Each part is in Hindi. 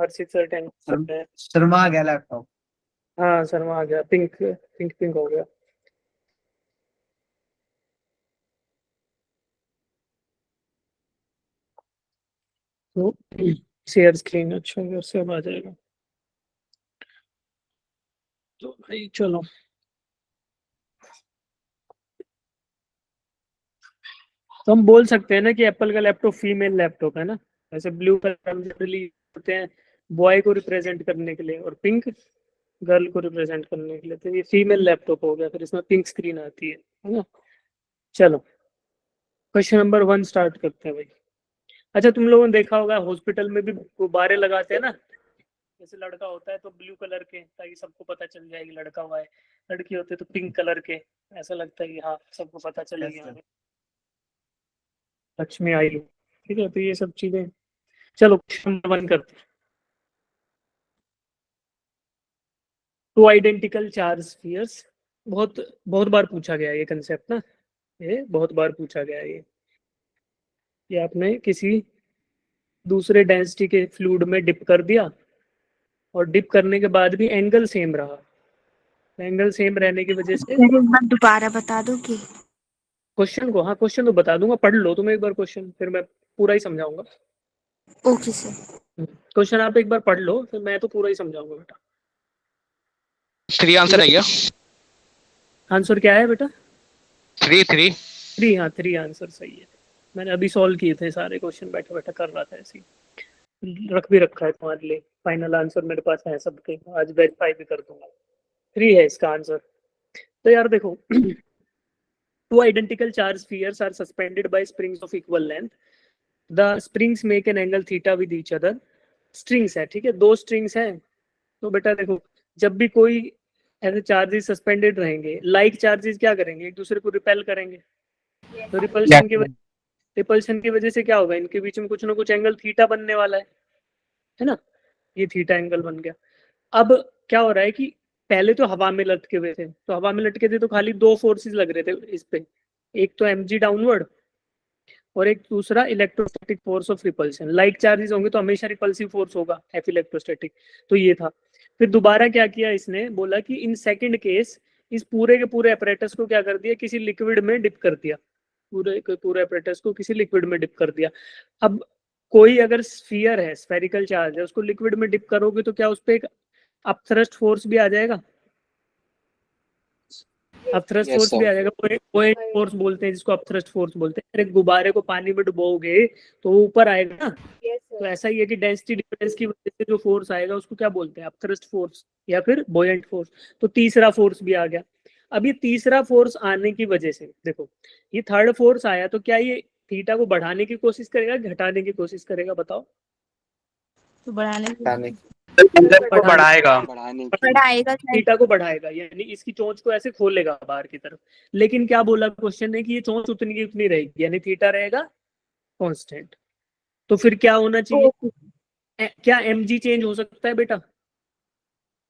हर्षित सर टेंथ है। शर्मा आ गया लैपटॉप। हाँ शर्मा आ गया, पिंक पिंक पिंक हो गया। तो शेयर स्क्रीन, अच्छा घर से अब आ जाएगा। तो भाई चलो, तो हम बोल सकते हैं ना कि एप्पल का लैपटॉप फीमेल लैपटॉप है ना। ऐसे ब्लू कलर जनरली होते हैं बॉय को रिप्रेजेंट करने के लिए, और पिंक गर्ल को रिप्रेजेंट करने के लिए। तो ये फीमेल लैपटॉप हो गया, फिर इसमें पिंक स्क्रीन आती है ना। चलो क्वेश्चन नंबर 1 स्टार्ट करते हैं भाई। अच्छा, तुम लोगों ने देखा होगा हॉस्पिटल में भी गुब्बारे लगाते हैं ना। जैसे लड़का होता है तो ब्लू कलर के, ताकि सबको पता चल जाए कि लड़का हुआ है। लड़की होती है तो पिंक कलर के, ऐसा लगता है कि हाँ सबको पता चल गया लक्ष्मी आई। ठीक है, तो ये सब चीजें। चलो क्वेश्चन नंबर 1 करते हैं। टू आइडेंटिकल चार्ज स्फीयर्स, बहुत बहुत बार पूछा गया है ये कंसेप्ट ना। ये बहुत बार पूछा गया है ये आपने किसी दूसरे डेंसिटी के फ्लूइड में डिप कर दिया, और डिप करने के बाद भी एंगल सेम रहा। एंगल सेम रहने की वजह से, एक बार दोबारा बता दो कि क्वेश्चन को, हाँ क्वेश्चन तो बता दूंगा, पढ़ लो तुम एक बार क्वेश्चन, फिर मैं पूरा ही समझाऊंगा। Okay sir. क्वेश्चन आप एक बार पढ़ लो, फिर मैं तो पूरा ही समझाऊंगा बेटा। 3 आंसर है क्या? आंसर क्या है बेटा? 3 3, हाँ 3 आंसर सही है। मैंने अभी सॉल्व किए थे सारे क्वेश्चन, बैठा बैठा कर रहा था ऐसे ही, रख भी रखा है तुम्हारे लिए। फाइनल आंसर मेरे पास है सबके, आज वेरीफाई भी कर दूंगा। 3 है इसका आंसर। तो यार देखो, two identical charge spheres are suspended by springs of equal length. The springs make an angle theta with each other. Strings है, ठीक है, 2 स्ट्रिंग्स हैं। तो बेटा देखो, जब भी कोई ऐसे चार्जेस सस्पेंडेड रहेंगे, लाइक चार्जेस क्या करेंगे, एक दूसरे को रिपेल करेंगे। तो रिपल्शन की वजह से क्या होगा, इनके बीच में कुछ ना कुछ एंगल थीटा बनने वाला है ना। ये थीटा एंगल बन गया। अब क्या हो रहा है कि पहले तो हवा में लटके हुए थे, तो हवा में लटके थे तो खाली 2 फोर्सेस लग रहे थे इस पे, एक तो mg डाउनवर्ड, और एक दूसरा electrostatic force of repulsion. Like charges होंगे तो हमेशा रिपल्सिव फोर्स होगा, एफ इलेक्ट्रोस्टैटिक। तो ये था। फिर दोबारा क्या किया इसने, बोला कि इन सेकंड केस इस पूरे के पूरे अपरेटस को क्या कर दिया, किसी लिक्विड में डिप कर दिया। पूरे के पूरे अपरेटस को किसी लिक्विड में डिप कर दिया। अब कोई अगर स्फीयर है, स्फेरिकल चार्ज है, उसको लिक्विड में डिप करोगे तो क्या उस पर एक अपथ्रस्ट फोर्स भी आ जाएगा। अपथ्रस्ट फोर्स भी आ जाएगा, बुओयंट फोर्स बोलते हैं जिसको, अपथ्रस्ट फोर्स बोलते हैं। एक गुब्बारे को पानी में डुबोगे तो वो ऊपर आएगा ना। तो ऐसा ही है कि डेंसिटी डिफरेंस की वजह से जो फोर्स आएगा उसको क्या बोलते हैं, अपथ्रस्ट फोर्स या फिर बुओयंट फोर्स। तो तीसरा फोर्स भी आ गया। अब ये तीसरा फोर्स आने की वजह से देखो, ये थर्ड फोर्स आया तो क्या ये थीटा को बढ़ाने की कोशिश करेगा, घटाने की कोशिश करेगा, बताओ। तो बढ़ाने बढ़ाएगा। बढ़ाएगा थीटा को बढ़ाएगा, यानी इसकी चोंच को ऐसे खोलेगा बाहर की तरफ। लेकिन क्या बोला क्वेश्चन ने कि ये चोंच उतनी की उतनी रहेगी, यानी थीटा रहेगा कांस्टेंट। तो फिर क्या होना चाहिए, क्या mg चेंज हो सकता है बेटा?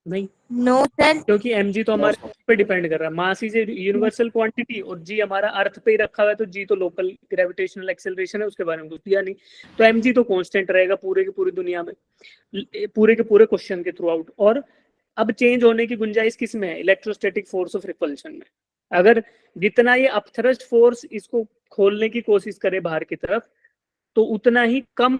नहीं, नो सर। क्योंकि mg तो हमारे पे डिपेंड कर रहा है, मास इज यूनिवर्सल क्वांटिटी, और g हमारा अर्थ पे ही रखा हुआ है, तो g तो लोकल ग्रेविटेशनल एक्सेलरेशन है, उसके बारे में कुछ दिया नहीं। तो mg तो कांस्टेंट रहेगा पूरे की पूरी दुनिया में, पूरे के पूरे क्वेश्चन के थ्रू आउट। और अब चेंज होने की गुंजाइश किस में है, इलेक्ट्रोस्टैटिक फोर्स ऑफ रिपल्शन में। अगर जितना ये अपथ्रस्ट फोर्स इसको खोलने की कोशिश करे बाहर की तरफ, तो उतना ही कम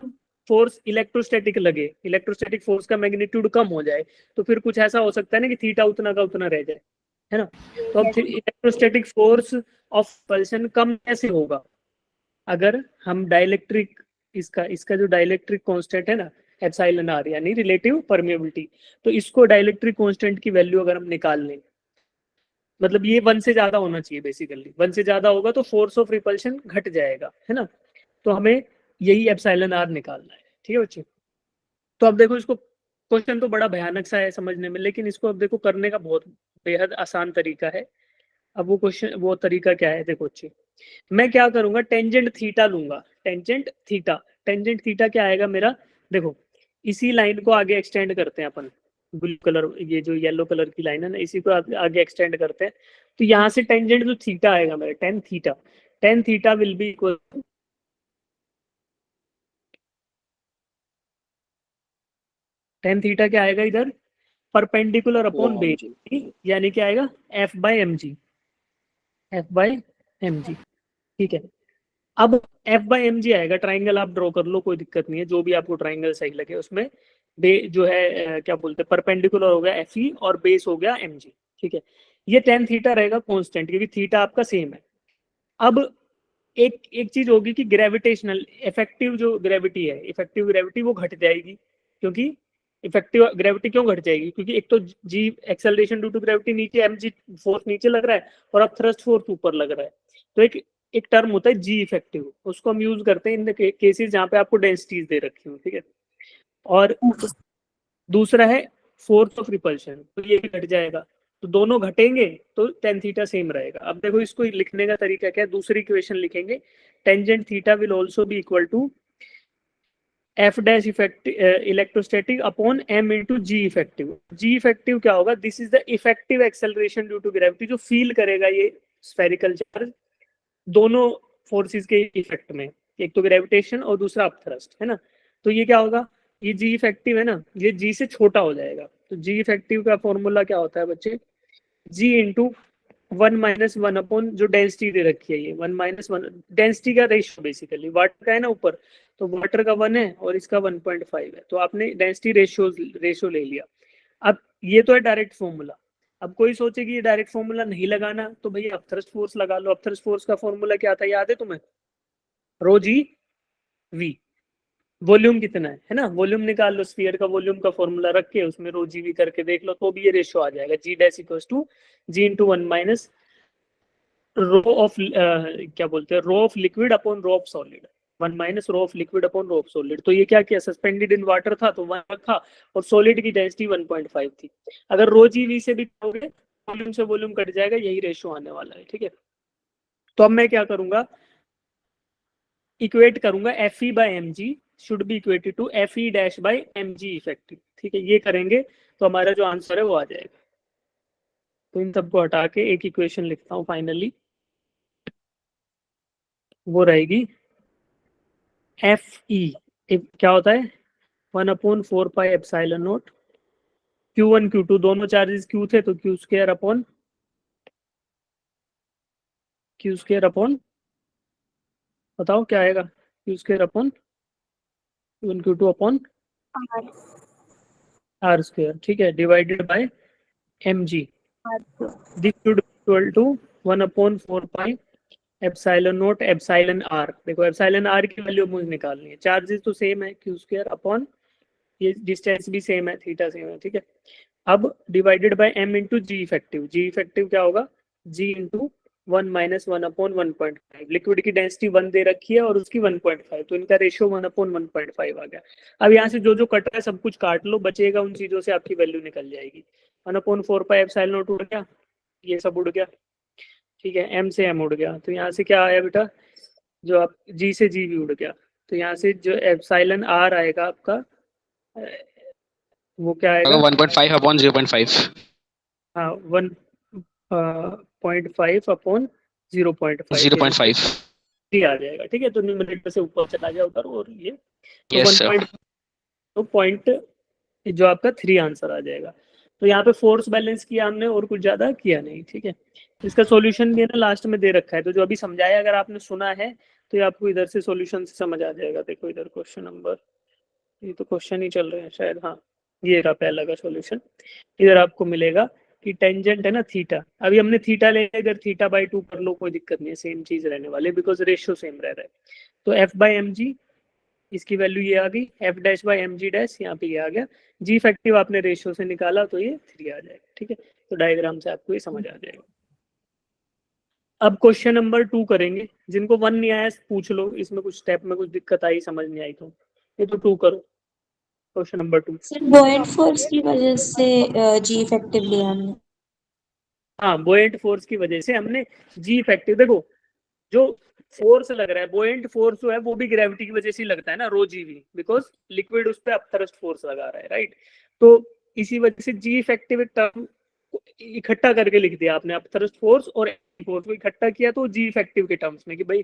फोर्स इलेक्ट्रोस्टैटिक लगे, इलेक्ट्रोस्टैटिक फोर्स का मैग्नीट्यूड कम हो जाए। तो फिर कुछ ऐसा हो सकता है ना कि थीटा उतना का उतना रह जाए, है ना। तो अब फिर इलेक्ट्रोस्टैटिक फोर्स ऑफ पल्सन कम कैसे होगा, अगर हम डाइलेक्ट्रिक, इसका इसका जो डाइलेक्ट्रिक कांस्टेंट है ना, एप्सिलॉन आर, यानी रिलेटिव परमेबिलिटी, तो इसको डाइलेक्ट्रिक कांस्टेंट की वैल्यू अगर हम निकाल लें, मतलब ये 1 से ज्यादा होना चाहिए, बेसिकली 1 से ज्यादा होगा तो फोर्स ऑफ रिपल्शन घट जाएगा, है ना। तो हमें यही एप्सिलॉन आर निकालना है, ठीक है बच्चे। तो अब देखो, इसको क्वेश्चन तो बड़ा भयानक सा है समझने में, लेकिन इसको अब देखो करने का बहुत बेहद आसान तरीका है। अब वो क्वेश्चन, वो तरीका क्या है, देखो अच्छे, मैं क्या करूंगा, टेंजेंट थीटा लूंगा। टेंजेंट थीटा क्या आएगा मेरा, देखो इसी लाइन को आगे एक्सटेंड करते हैं अपन, ब्लू कलर, ये जो येलो कलर की लाइन है ना, इसी को आगे एक्सटेंड करते हैं। तो यहाँ से टेंजेंट जो थीटा आएगा मेरा, tan theta will be equal, tan theta क्या आएगा इधर, परपेंडिकुलर अपॉन Wow, बेस, यानी क्या आएगा F बाय एम जी, ठीक है। अब F बाय एम जी आएगा, ट्राइंगल आप ड्रॉ कर लो, कोई दिक्कत नहीं है, जो भी आपको ट्राइंगल सही लगे उसमें जो है क्या बोलते हैं, परपेंडिकुलर हो गया एफ ई और बेस हो गया एम जी, ठीक है। ये tan थीटा रहेगा कांस्टेंट, क्योंकि थीटा आपका सेम है। अब एक एक चीज होगी कि ग्रेविटेशनल इफेक्टिव जो ग्रेविटी है, इफेक्टिव ग्रेविटी वो घट जाएगी, क्योंकि इफेक्टिव ग्रेविटी क्यों घट जाएगी, क्योंकि एक तो जी एक्सेलरेशन ड्यू टू ग्रेविटी नीचे, एम जी फोर्स नीचे लग रहा है, और अब थ्रस्ट फोर्स ऊपर लग रहा है। तो एक टर्म होता है जी इफेक्टिव, उसको हम यूज करते हैं इन केसेस जहाँ पे आपको डेंसिटीज दे रखी हो, ठीक है। और दूसरा है फोर्स ऑफ रिपल्शन, तो ये भी घट जाएगा, तो दोनों घटेंगे तो tan थीटा सेम रहेगा। अब देखो इसको लिखने का तरीका क्या है, दूसरी इक्वेशन लिखेंगे, tangent theta will also be equal to F dash electrostatic upon M into G effective. G effective क्या होगा, this is the effective acceleration due to gravity, जो फील करेगा ये स्फेरिकल चार्ज दोनों फोर्सेस के इफेक्ट में, एक तो ग्रेविटेशन और दूसरा अपथ्रस्ट, है ना। तो ये क्या होगा, ये जी इफेक्टिव है ना, ये जी से छोटा हो जाएगा। तो जी इफेक्टिव का फॉर्मूला क्या होता है बच्चे, जी इंटू 1 - 1 अपॉन जो डेंसिटी दे रखी है, ये 1 - 1 डेंसिटी का रेशियो, बेसिकली वाटर का है ना ऊपर, तो वाटर का 1 है और इसका 1.5 है, तो आपने डेंसिटी रेशियो ले लिया। अब ये तो है डायरेक्ट फॉर्मूला। अब कोई सोचे कि ये डायरेक्ट फॉर्मूला नहीं लगाना, तो भैया अपथ्रस्ट फोर्स लगा लो। अपथ्रस्ट फोर्स का फॉर्मूला क्या था, याद है तुम्हें, रो जी वी। वॉल्यूम कितना है ना, वॉल्यूम निकाल लो, स्फीयर का वॉल्यूम का फॉर्मूला रख के उसमें रो जी वी करके देख लो, तो भी ये रेशियो आ जाएगा, g dash equals to g into 1 minus rho of क्या बोलते हैं, rho of liquid upon rho of solid, 1 minus rho of liquid upon rho of solid. तो ये क्या किया, सस्पेंडेड इन वाटर था तो 1 रखा, और सॉलिड की डेंसिटी 1.5 थी। अगर रो जी वी से भी करोगे, वॉल्यूम से वॉल्यूम कट जाएगा, यही रेशियो आने वाला है, ठीक है। तो अब मैं क्या करूंगा, इक्वेट करूंगा F E by M G should be equated to F E dash by M G effective, ठीक है। ये करेंगे तो हमारा जो आंसर है वो आ जाएगा। तो इन सबको हटा के एक इक्वेशन लिखता हूँ फाइनली, वो रहेगी एफ ई क्या होता है 1/4 एप्सिलॉन नॉट Q1 Q2 दोनों चार्जेस Q थे, तो Q स्क्वायर अपॉन बताओ क्या आएगा, Q square upon Q1 Q2 upon R square, ठीक है, divided by mg। This should equal to 1/4 epsilon naught epsilon r। देखो एप्सिलॉन r की वैल्यू मुझे निकालनी है, चार्जेस तो सेम है, Q स्क्वायर अपॉन ये डिस्टेंस भी सेम है, थीटा सेम है, ठीक है। अब divided by m into G effective, G effective क्या होगा, g इंटू 1 - 1 अपॉन 1.5। लिक्विड की डेंसिटी 1 दे रखी है और उसकी 1.5, तो इनका रेशियो 1/1.5 आ गया। अब यहाँ से जो जो कट रहा है सब कुछ काट लो, बचेगा उन चीजों से आपकी वैल्यू निकल जाएगी। 1/4 एप्सिलॉन नॉट उड़ गया, ये सब उड़ गया, ठीक है, m से m उड़ गया, तो यहाँ से क्या आया बेटा, जो आप g से g भी उड़ गया, तो यहाँ से जो एप्सिलॉन r आएगा आपका वो क्या आएगा, 1.5 अपॉन 0.5। हाँ 1.5 अपॉन 0.5 0.5 आ जाएगा, ठीक है। तो न्यूमरेटर से ऊपर चला जाए उधर, और ये तो यस सर। तो पॉइंट जो आपका 3 आंसर आ जाएगा। तो यहाँ पे फोर्स बैलेंस किया हमने और कुछ ज्यादा किया नहीं, ठीक है। इसका सॉल्यूशन भी है ना लास्ट में दे रखा है, तो जो अभी समझाया अगर आपने सुना है तो ये आपको इधर से सॉल्यूशन से समझ आ जाएगा। देखो इधर क्वेश्चन नंबर, ये तो क्वेश्चन ही चल रहे हैं शायद, हाँ ये रहा पहला का सॉल्यूशन। इधर आपको मिलेगा कि टेंजेंट है ना थीटा, अभी हमने थीटा ले, अगर थीटा बाई 2 कर लो कोई दिक्कत नहीं है, सेम चीज रहने वाले, बिकॉज रेशियो सेम रह रहा है। तो एफ बाई एम जी, इसकी वैल्यू ये आ गई, F dash by M G dash, यहाँ पे ये आ गया। जी इफेक्टिव आपने रेशियो से निकाला तो ये 3 आ जाएगा, ठीक है। तो डायग्राम से आपको ये समझ आ जाएगा। अब क्वेश्चन नंबर 2 करेंगे, जिनको 1 नहीं आया पूछ लो, इसमें कुछ स्टेप में कुछ दिक्कत आई समझ नहीं आई तो ये तो 2 करो। Question number 2, sir buoyant force की वजह से जी इफेक्टिव लिया हमने। हाँ बोएंट फोर्स की वजह से हमने जी इफेक्टिव, देखो जो फोर्स लग रहा है बोएंट फोर्स जो है वो भी ग्रेविटी की वजह से ही लगता है ना, रो जी वी, बिकॉज लिक्विड उस पर अपथ्रस्ट फोर्स लगा रहा है, राइट। तो इसी वजह से जी इफेक्टिव एक टर्म इकट्ठा करके लिख दिया आपने, अपथ्रस्ट फोर्स और फोर्स को इकट्ठा किया तो जी इफेक्टिव के टर्म्स में कि भाई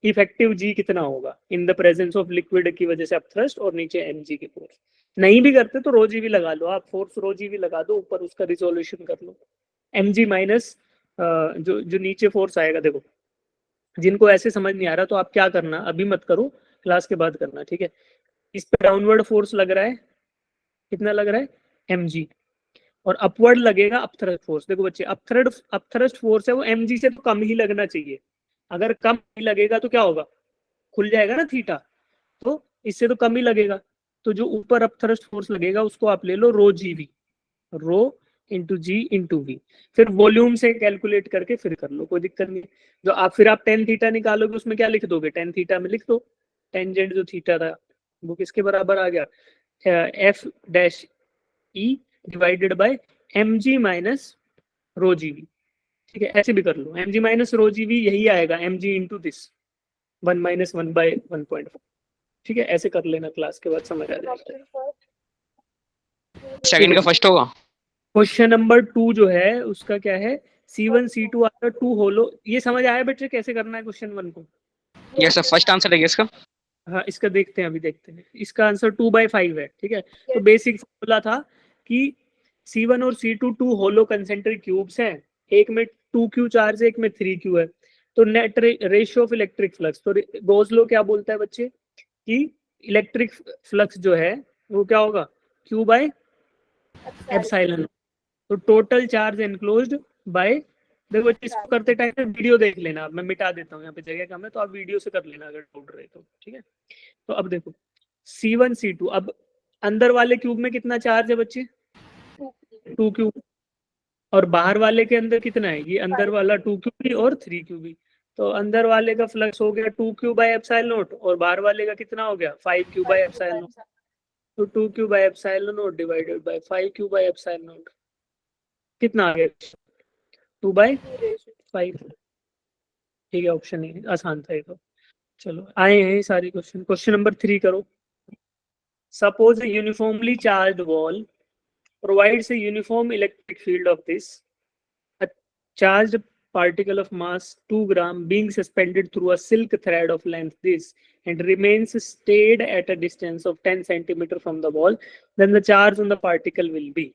इफेक्टिव जी कितना होगा in the presence of liquid की वजह से अपथ्रस्ट और नीचे एम जी की फोर्स। नहीं भी करते तो रो जी भी लगा लो आप, फोर्स रो जी भी लगा दो, ऊपर उसका रिजोल्यूशन कर लो। एम जी माइनस जो जो नीचे फोर्स आएगा, देखो जिनको ऐसे समझ नहीं आ रहा तो आप क्या करना, अभी मत करो, क्लास के बाद करना, ठीक है। इस पे डाउनवर्ड फोर्स लग रहा है, कितना लग रहा है, एम जी, और अपवर्ड लगेगा अपथ्रस्ट फोर्स। देखो बच्चे, अपथ्रस्ट फोर्स है वो एम जी से तो कम ही लगना चाहिए, अगर कम नहीं लगेगा तो क्या होगा, खुल जाएगा ना थीटा, तो इससे तो कम ही लगेगा। तो जो ऊपर अपथ्रस्ट फोर्स लगेगा उसको आप ले लो rho g V, rho into g into V, फिर वॉल्यूम से कैलकुलेट करके फिर कर लो, कोई दिक्कत नहीं। जो आप फिर आप टेन थीटा निकालोगे उसमें क्या लिख दोगे, टेन थीटा में लिख दो टेंजेंट जो थीटा था वो किसके बराबर आ गया, F dash E divided by M g minus rho g V, ठीक है। ऐसे भी कर लो, m g minus rho g V यही आएगा, एम जी इंटू दिस 1 - 1/1.4, ठीक है। ऐसे कर लेना, क्लास के बाद समझ आ जाएगा। सेकंड का फर्स्ट होगा। क्वेश्चन नंबर 2 जो है उसका क्या है, C1 C2 आर 2 होलो, ये समझ आया बेटे कैसे करना है क्वेश्चन 1 को? यस सर, फर्स्ट आंसर है इसका। हाँ, इसका देखते हैं, अभी देखते हैं। इसका आंसर 2/5 है, ठीक है। तो बेसिक फॉर्मूला था कि C1 और C2 2 होलो कंसेंट्रिक क्यूब्स हैं, एक में 2Q चार्ज है, एक में 3Q है। तो net ratio of electric flux, तो गोस लॉ क्या बोलता है बच्चे कि इलेक्ट्रिक फ्लक्स जो है वो क्या होगा, Q/एप्सिलॉन। तो टोटल चार्ज एनक्लोज्ड बाय, देखो इसको करते टाइम वीडियो देख लेना, मैं मिटा देता हूँ यहाँ पे, जगह कम है तो आप वीडियो से कर लेना अगर डाउट रहे तो, ठीक है। तो अब देखो C1 C2, अब अंदर वाले क्यूब में कितना चार्ज है बच्चे, 2Q, और बाहर वाले के अंदर कितना है, ये अंदर वाला 2Q भी और 3Q भी। तो अंदर वाले का फ्लक्स हो गया 2Q/एप्सिलॉन और बाहर वाले का कितना हो गया 5Q/एप्सिलॉन। तो 2Q/एप्सिलॉन डिवाइडेड बाय 5Q/एप्सिलॉन कितना आ गया, 2/5, ठीक है। ऑप्शन ए आसान था ये तो। चलो आए हैं सारी क्वेश्चन। क्वेश्चन नंबर 3 करो। Suppose a uniformly charged wall provides a uniform electric field of this, a charged particle of mass 2 gram being suspended through a silk thread of length this and remains stayed at a distance of 10 centimeter from the wall, then the charge on the particle will be,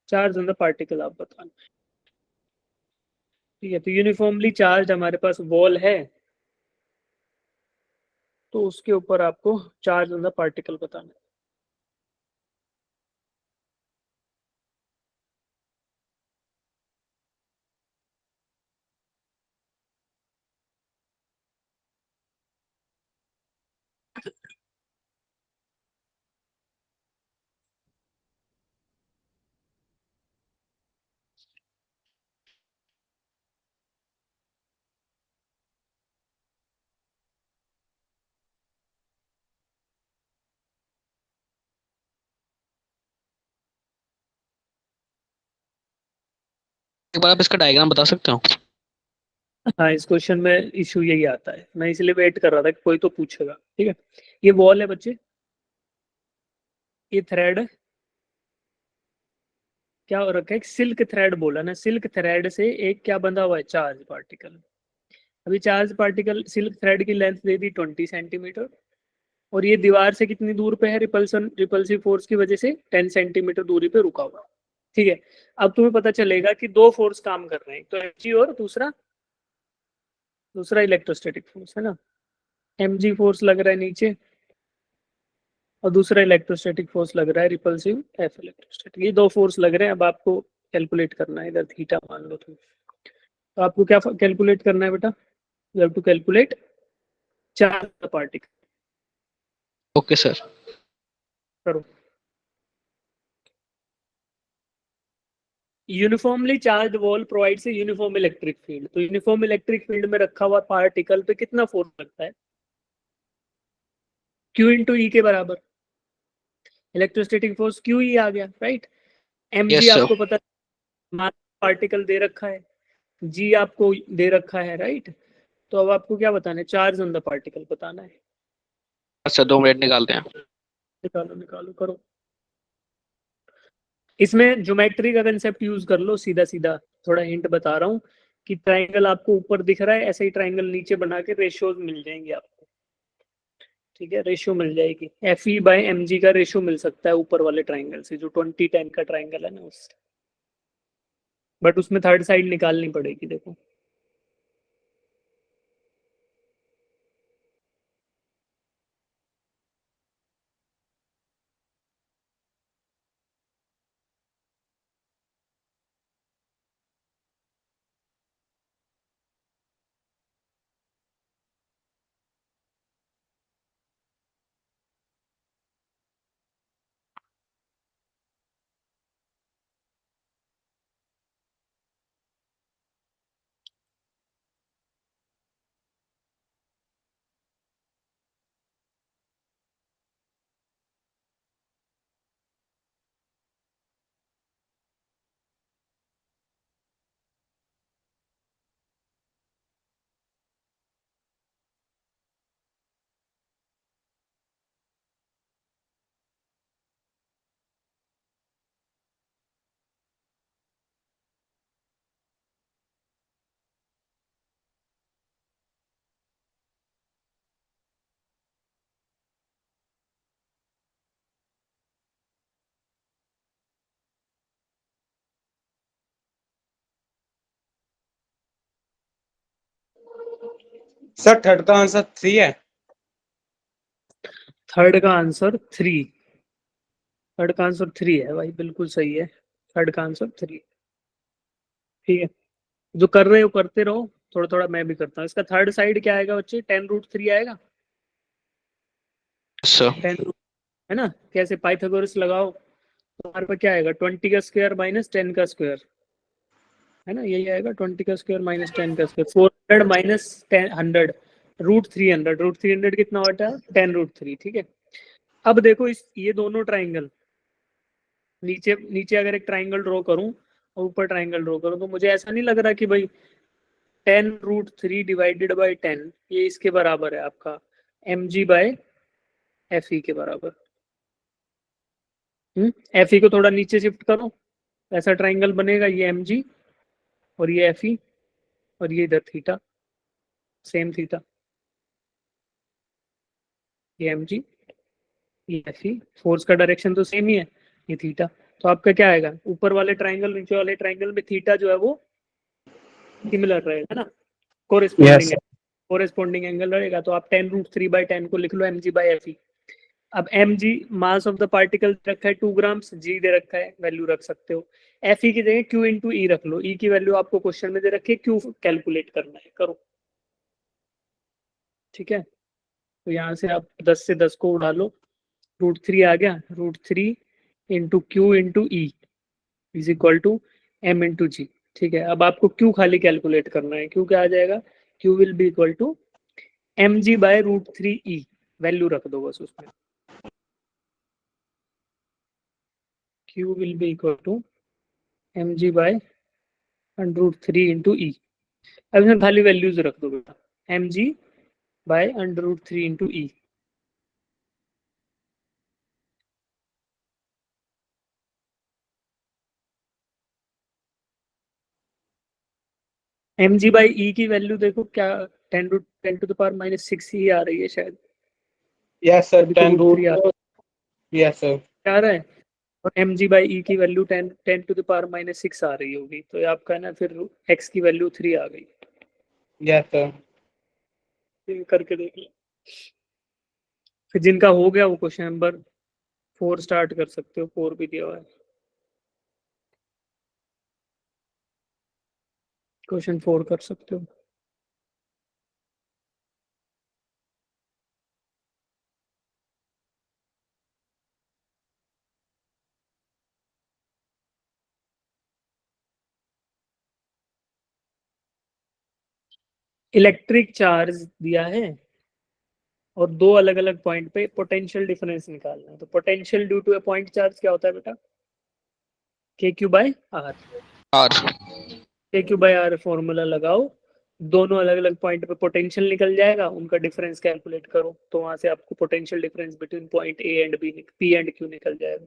charge on the particle आप बताना, ठीक है। तो यूनिफॉर्मली चार्ज हमारे पास वॉल है, तो उसके ऊपर आपको चार्ज ऑन द पार्टिकल बताना है। एक बार आप इसका डायग्राम बता सकते हो? हाँ, इस क्वेश्चन में इशू यही आता है, मैं इसलिए वेट कर रहा था कि कोई तो पूछेगा, ठीक है। ये वॉल है बच्चे, ये थ्रेड है, क्या हो रखा है, सिल्क थ्रेड बोला ना, सिल्क थ्रेड से एक क्या बंधा हुआ है, चार्ज पार्टिकल। अभी चार्ज पार्टिकल सिल्क थ्रेड की लेंथ दे दी 20 सेंटीमीटर, और ये दीवार से कितनी दूर पे है, रिपल्सिव फोर्स की वजह से 10 सेंटीमीटर दूरी पे रुका हुआ, ठीक है। अब तुम्हें पता चलेगा कि दो फोर्स काम कर रहे हैं, तो एमजी और दूसरा इलेक्ट्रोस्टैटिक फोर्स है ना, एमजी फोर्स लग रहा है नीचे और दूसरा इलेक्ट्रोस्टैटिक फोर्स लग रहा है रिपल्सिव एफ इलेक्ट्रोस्टैटिक, ये दो फोर्स लग रहे हैं। अब आपको कैलकुलेट करना है, इधर थीटा मान लो तुम, तो आपको क्या कैलकुलेट करना है बेटा, you have to calculate charge particle. Okay sir. करो। Uniformly charge wall provides a uniform electric field, तो यूनिफॉर्म इलेक्ट्रिक फील्ड में रखा हुआ पार्टिकल पे कितना फोर्स लगता है, Q इंटू ई के बराबर, इलेक्ट्रोस्टैटिक फोर्स क्यू ई आ गया, right. M G yes sir. आपको पता, मास पार्टिकल दे रखा है, जी आपको दे रखा है, राइट। तो अब आपको क्या बताना है, चार्ज ऑन द पार्टिकल बताना है। अच्छा 2 मिनट निकालते हैं। निकालो निकालो, करो। इसमें ज्योमेट्री का कंसेप्ट यूज कर लो, सीधा सीधा थोड़ा हिंट बता रहा हूँ कि ट्राइंगल आपको ऊपर दिख रहा है, ऐसे ही ट्राइंगल नीचे बना के रेशियोज मिल जाएंगे आपको, ठीक है, रेशियो मिल जाएगी, Fe/mg का रेशियो मिल सकता है ऊपर वाले ट्राइंगल से, जो 20-10 का ट्राइंगल है ना उससे, बट उसमें थर्ड साइड निकालनी पड़ेगी। देखो सर थर्ड का आंसर 3 है। थर्ड का आंसर 3, थर्ड का आंसर 3 है भाई, बिल्कुल सही है, थर्ड का आंसर 3। ठीक है, जो कर रहे हो करते रहो, थोड़ा थोड़ा मैं भी करता हूँ। इसका थर्ड साइड क्या आएगा बच्चे, 10√3 आएगा, सर 10 है ना। कैसे, पाइथागोरस लगाओ तो हमारे पास क्या आएगा, 20 का स्क्वायर माइनस 10 का स्क्वायर, है ना, यही आएगा, 20 का स्क्वायर माइनस 10 का स्क्वायर, 400 माइनस 100, √300 कितना होता है, 10√3। ठीक है, अब देखो इस ये दोनों ट्राइंगल, नीचे नीचे अगर एक ट्राइंगल ड्रॉ करूं और ऊपर ट्राइंगल ड्रॉ करूं, तो मुझे ऐसा नहीं लग रहा कि भाई 10√3 डिवाइडेड बाई 10 ये इसके बराबर है आपका mg/fe के बराबर। fe को थोड़ा नीचे शिफ्ट करो, ऐसा ट्राइंगल बनेगा, ये mg और ये fe और ये इधर थीटा, सेम थीटा, ये mg ये fe, फोर्स का डायरेक्शन तो सेम ही है, ये थीटा। तो आपका क्या आएगा, ऊपर वाले ट्राइंगल नीचे वाले ट्राइंगल में थीटा जो है वो सिमिलर रहेगा ना, यस कोरेस्पॉन्डिंग एंगल रहेगा। तो आप 10√3/10 को लिख लो mg/fe। अब mg mass of the particle रखा है 2 ग्राम्स, g दे रखा है, वैल्यू रख सकते हो। fe की जगह q इंटू ई रख लो, e की वैल्यू आपको क्वेश्चन में दे रखी है, q कैलकुलेट करना है, करो। ठीक है, तो यहाँ से आप 10 से 10 को उड़ा लो, √3 आ गया, √3 into q into E is equal to m into g. ठीक है, अब आपको q खाली कैलकुलेट करना है, q क्या आ जाएगा, q will be equal to mg/√3e, value रख दो बस उसमें, q will be equal to mg/√3 into E. अब इसमें खाली वैल्यूज रख दो बेटा, mg/√3 इंटू ई। mg/e की वैल्यू देखो क्या, 10 टू द पावर -6 ही आ रही है शायद, यस सर अभी तो 10 √3 रूट यस सर आ रहा है, और mg/e की वैल्यू 10 टू द पावर -6 आ रही होगी, तो ये आपका ना फिर x की वैल्यू 3 आ गई। यस सर ये करके देख लो, फिर जिनका हो गया वो क्वेश्चन नंबर 4 स्टार्ट कर सकते हो, 4 भी दिया हुआ है, क्वेश्चन 4 कर सकते हो। इलेक्ट्रिक चार्ज दिया है और दो अलग अलग पॉइंट पे पोटेंशियल डिफरेंस निकालना है, तो potential due to a point charge क्या होता है बेटा, k/r। आर k/r फॉर्मूला लगाओ, दोनों अलग अलग पॉइंट पे पोटेंशियल निकल जाएगा, उनका डिफरेंस कैलकुलेट करो, तो वहां से आपको potential difference between point A and B, P and Q निकल जाएगा।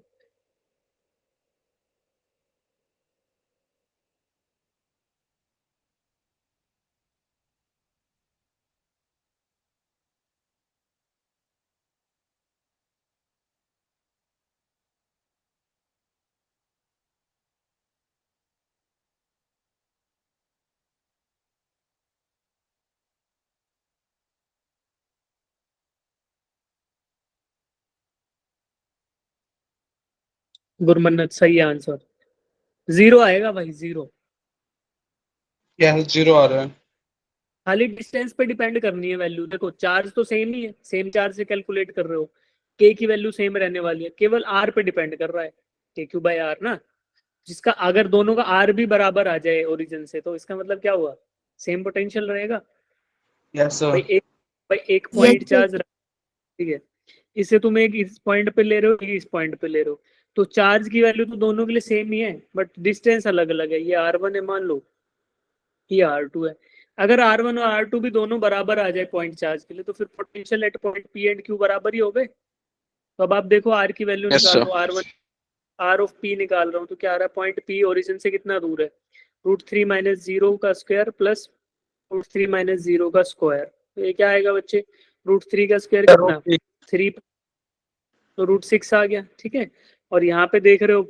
गुरमन्नत सही आंसर। 0 आएगा भाई, 0। यस 0 आ रहा है। खाली डिस्टेंस पे डिपेंड करनी है वैल्यू। देखो चार्ज तो सेम ही है, सेम चार्ज से कैलकुलेट कर रहे हो, के की वैल्यू सेम रहने वाली है, केवल आर पे डिपेंड कर रहा है, के क्यू बाई आर ना, जिसका अगर दोनों का आर भी बराबर आ जाए ओरिजिन से तो इसका मतलब क्या हुआ, सेम पोटेंशियल रहेगा। Yes sir. भाई एक Yes, पॉइंट sir. चार्ज, ठीक है, इसे तुम एक इस पॉइंट पे ले रहे हो, एक इस पॉइंट पे ले रहे हो, तो चार्ज की वैल्यू तो दोनों के लिए सेम ही है, बट डिस्टेंस अलग अलग है। ये R1 है मान लो, ये R2 है। अगर R1 और R2 भी दोनों बराबर आ जाए पॉइंट चार्ज के लिए, तो फिर potential at point P and Q बराबर ही हो गए। तो अब आप देखो R की वैल्यू यस निकालो, sir. R1 R of P निकाल रहा हूँ, तो क्या आ रहा है, पॉइंट P ओरिजिन से कितना दूर है, √3 - 0 का स्क्वायर प्लस √3 - 0 का स्क्वायर। तो ये क्या आएगा बच्चे, √3 का स्क्वायर कितना, 3, तो √6 आ गया, ठीक है। और यहाँ पे देख रहे हो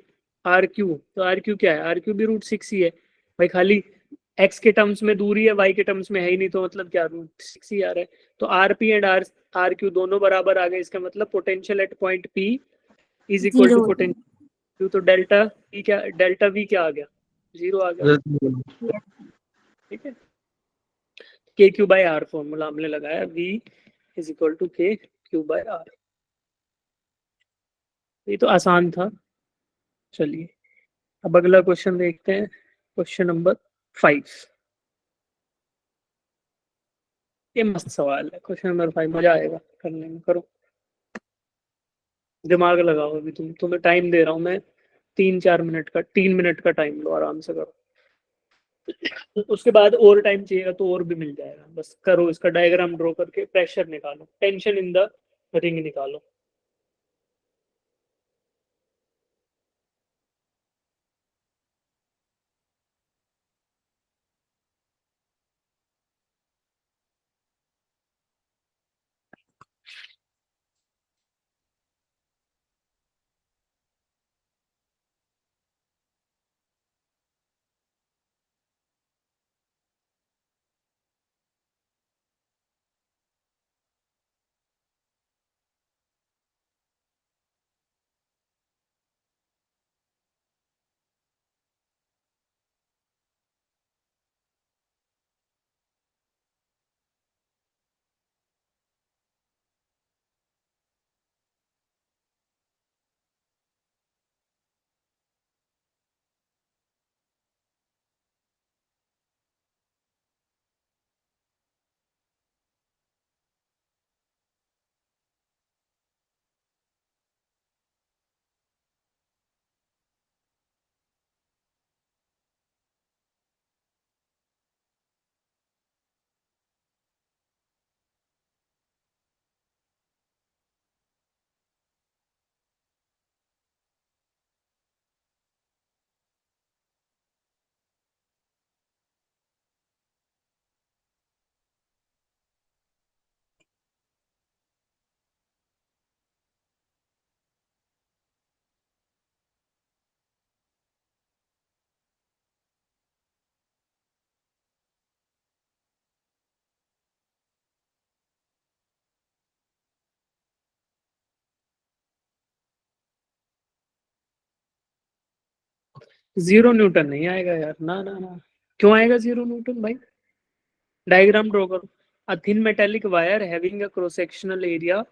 RQ, तो RQ क्या है, RQ भी √6 ही है भाई, खाली x के टर्म्स में दूरी है, y के टर्म्स में है ही नहीं, तो मतलब क्या √6 ही आ रहा है। तो RP एंड RQ दोनों बराबर आ गए, इसका मतलब potential at point P is equal to 0. Potential, तो डेल्टा P क्या, डेल्टा V क्या आ गया, 0 आ गया, ठीक है। के क्यू बाई आर फॉर्मूला हमने लगाया, V इज इक्वल टू के क्यू बाई आर। ये तो आसान था। चलिए अब अगला क्वेश्चन देखते हैं, क्वेश्चन नंबर 5। ये मस्त सवाल है, क्वेश्चन नंबर 5 मजा आएगा करने में, करो दिमाग लगाओ। अभी तुम्हें टाइम दे रहा हूँ मैं, 3-4 मिनट का, 3 मिनट का टाइम लो, आराम से करो। उसके बाद और टाइम चाहिएगा तो और भी मिल जाएगा, बस करो, इसका डायग्राम ड्रॉ करके प्रेशर निकालो, टेंशन इन द रिंग निकालो। जीरो न्यूटन नहीं आएगा यार, ना ना ना। क्यों आएगा 0 न्यूटन भाई, डायग्राम ड्रॉ करो। A thin metallic wire having a cross sectional area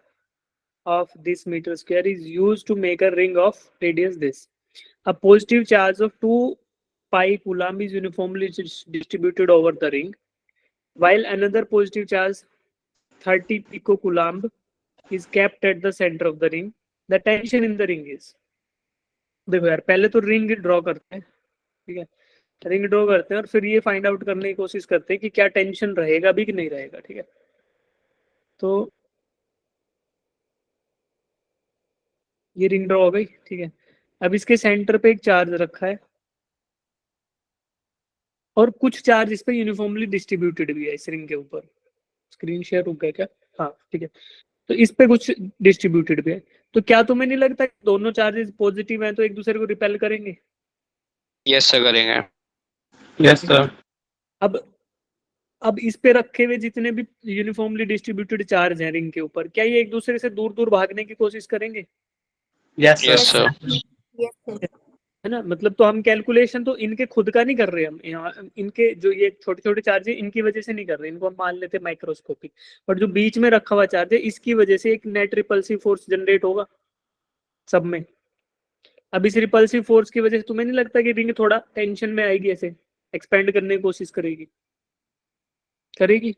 of this meter square is used to make a ring of radius this. A positive charge of 2 pi coulomb is uniformly distributed over the ring, while another positive charge 30 picocoulomb is kept at the center of the ring. The tension in the ring is, देखो यार पहले तो रिंग ड्रॉ करते हैं, ठीक है, रिंग ड्रॉ करते हैं और फिर ये फाइंड आउट करने की कोशिश करते हैं कि क्या टेंशन रहेगा भी कि नहीं रहेगा, ठीक है। तो ये रिंग ड्रॉ हो गई, ठीक है। अब इसके सेंटर पे एक चार्ज रखा है और कुछ चार्ज इस पे यूनिफॉर्मली डिस्ट्रीब्यूटेड भी है इस रिंग के ऊपर। स्क्रीन शेयर हो गया क्या, हाँ ठीक है। तो इस पे कुछ डिस्ट्रीब्यूटेड भी है, तो क्या तुम्हें नहीं लगता कि दोनों चार्जेस पॉजिटिव हैं तो एक दूसरे को रिपेल करेंगे। यस सर करेंगे। Yes sir. अब इस पे रखे हुए जितने भी यूनिफॉर्मली डिस्ट्रीब्यूटेड चार्ज हैं रिंग के ऊपर, क्या ये एक दूसरे से दूर दूर भागने की कोशिश करेंगे। Yes yes sir. Sir. Yes, sir. है ना। मतलब तो हम कैलकुलेशन तो इनके खुद का नहीं कर रहे, हम यहाँ इनके जो ये छोटे छोटे चार्ज है इनकी वजह से नहीं कर रहे, इनको हम मान लेते माइक्रोस्कोपिक, बट जो बीच में रखा हुआ चार्ज है इसकी वजह से एक नेट रिपल्सिव फोर्स जनरेट होगा सब में। अब इस रिपल्सिव फोर्स की वजह से तुम्हें नहीं लगता कि रिंग थोड़ा टेंशन में आएगी, ऐसे एक्सपेंड करने की कोशिश करेगी, करेगी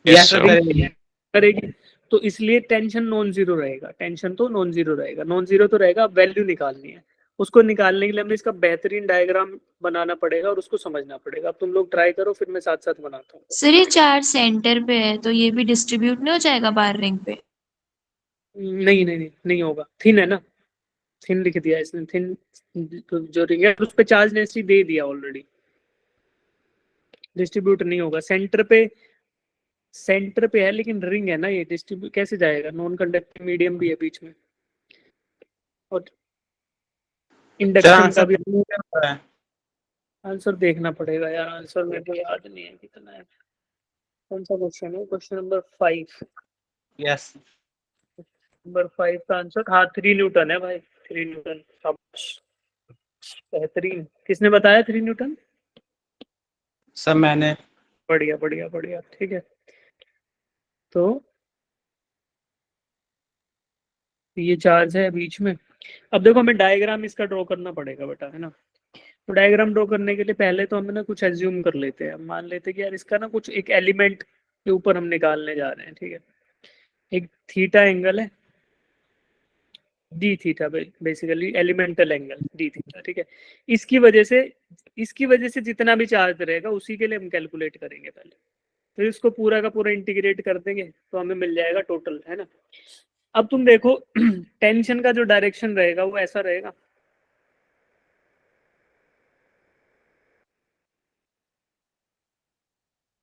यस सर करेंगे। करेगी। तो इसलिए टेंशन नॉन जीरो रहेगा, टेंशन तो नॉन जीरो रहेगा, नॉन जीरो तो रहेगा। अब वैल्यू निकालनी है, उसको निकालने के लिए हमें इसका बेहतरीन डायग्राम बनाना पड़ेगा और उसको समझना पड़ेगा। अब तुम लोग ट्राई करो, फिर मैं साथ साथ बनाता हूँ। सर ये चार्ज सेंटर पे है तो ये भी डिस्ट्रीब्यूट नहीं हो जाएगा बाहर रिंग पे? नहीं नहीं नहीं नहीं होगा, थिन है ना, थिन लिख दिया इसने, थिन जो रिंग है उस पे चार्ज डेंसिटी दे दिया ऑलरेडी, डिस्ट्रीब्यूट नहीं होगा। सेंटर पे है लेकिन रिंग है ना, ये डिस्ट्रीब्यूट कैसे जाएगा, नॉन कंडक्टिंग मीडियम भी है बीच में, और सर इंडक्शन का आंसर भी। है। आंसर देखना पड़ेगा यार, आंसर मेरे को याद नहीं है कितना है। कौन सा क्वेश्चन है, क्वेश्चन नंबर 5। यस नंबर 5 का आंसर हाँ 3 न्यूटन है भाई, 3 न्यूटन। शाबाश, बेहतरीन। किसने बताया 3 न्यूटन? सर मैंने। बढ़िया बढ़िया बढ़िया, ठीक है। तो ये चार्ज है बीच में। अब देखो हमें डायग्राम इसका ड्रॉ करना पड़ेगा बेटा, है ना। तो डायग्राम ड्रॉ करने के लिए पहले तो हम ना कुछ एज्यूम कर लेते हैं, मान लेते हैं कि यार इसका ना कुछ एक एलिमेंट के ऊपर हम निकालने जा रहे हैं, ठीक है। एक थीटा एंगल है, D theta, basically elemental angle D theta, ठीक है। इसकी वजह से जितना भी चार्ज रहेगा उसी के लिए हम कैलकुलेट करेंगे पहले, फिर इसको पूरा का पूरा इंटीग्रेट कर देंगे तो हमें मिल जाएगा टोटल, है ना। अब तुम देखो टेंशन का जो डायरेक्शन रहेगा वो ऐसा रहेगा,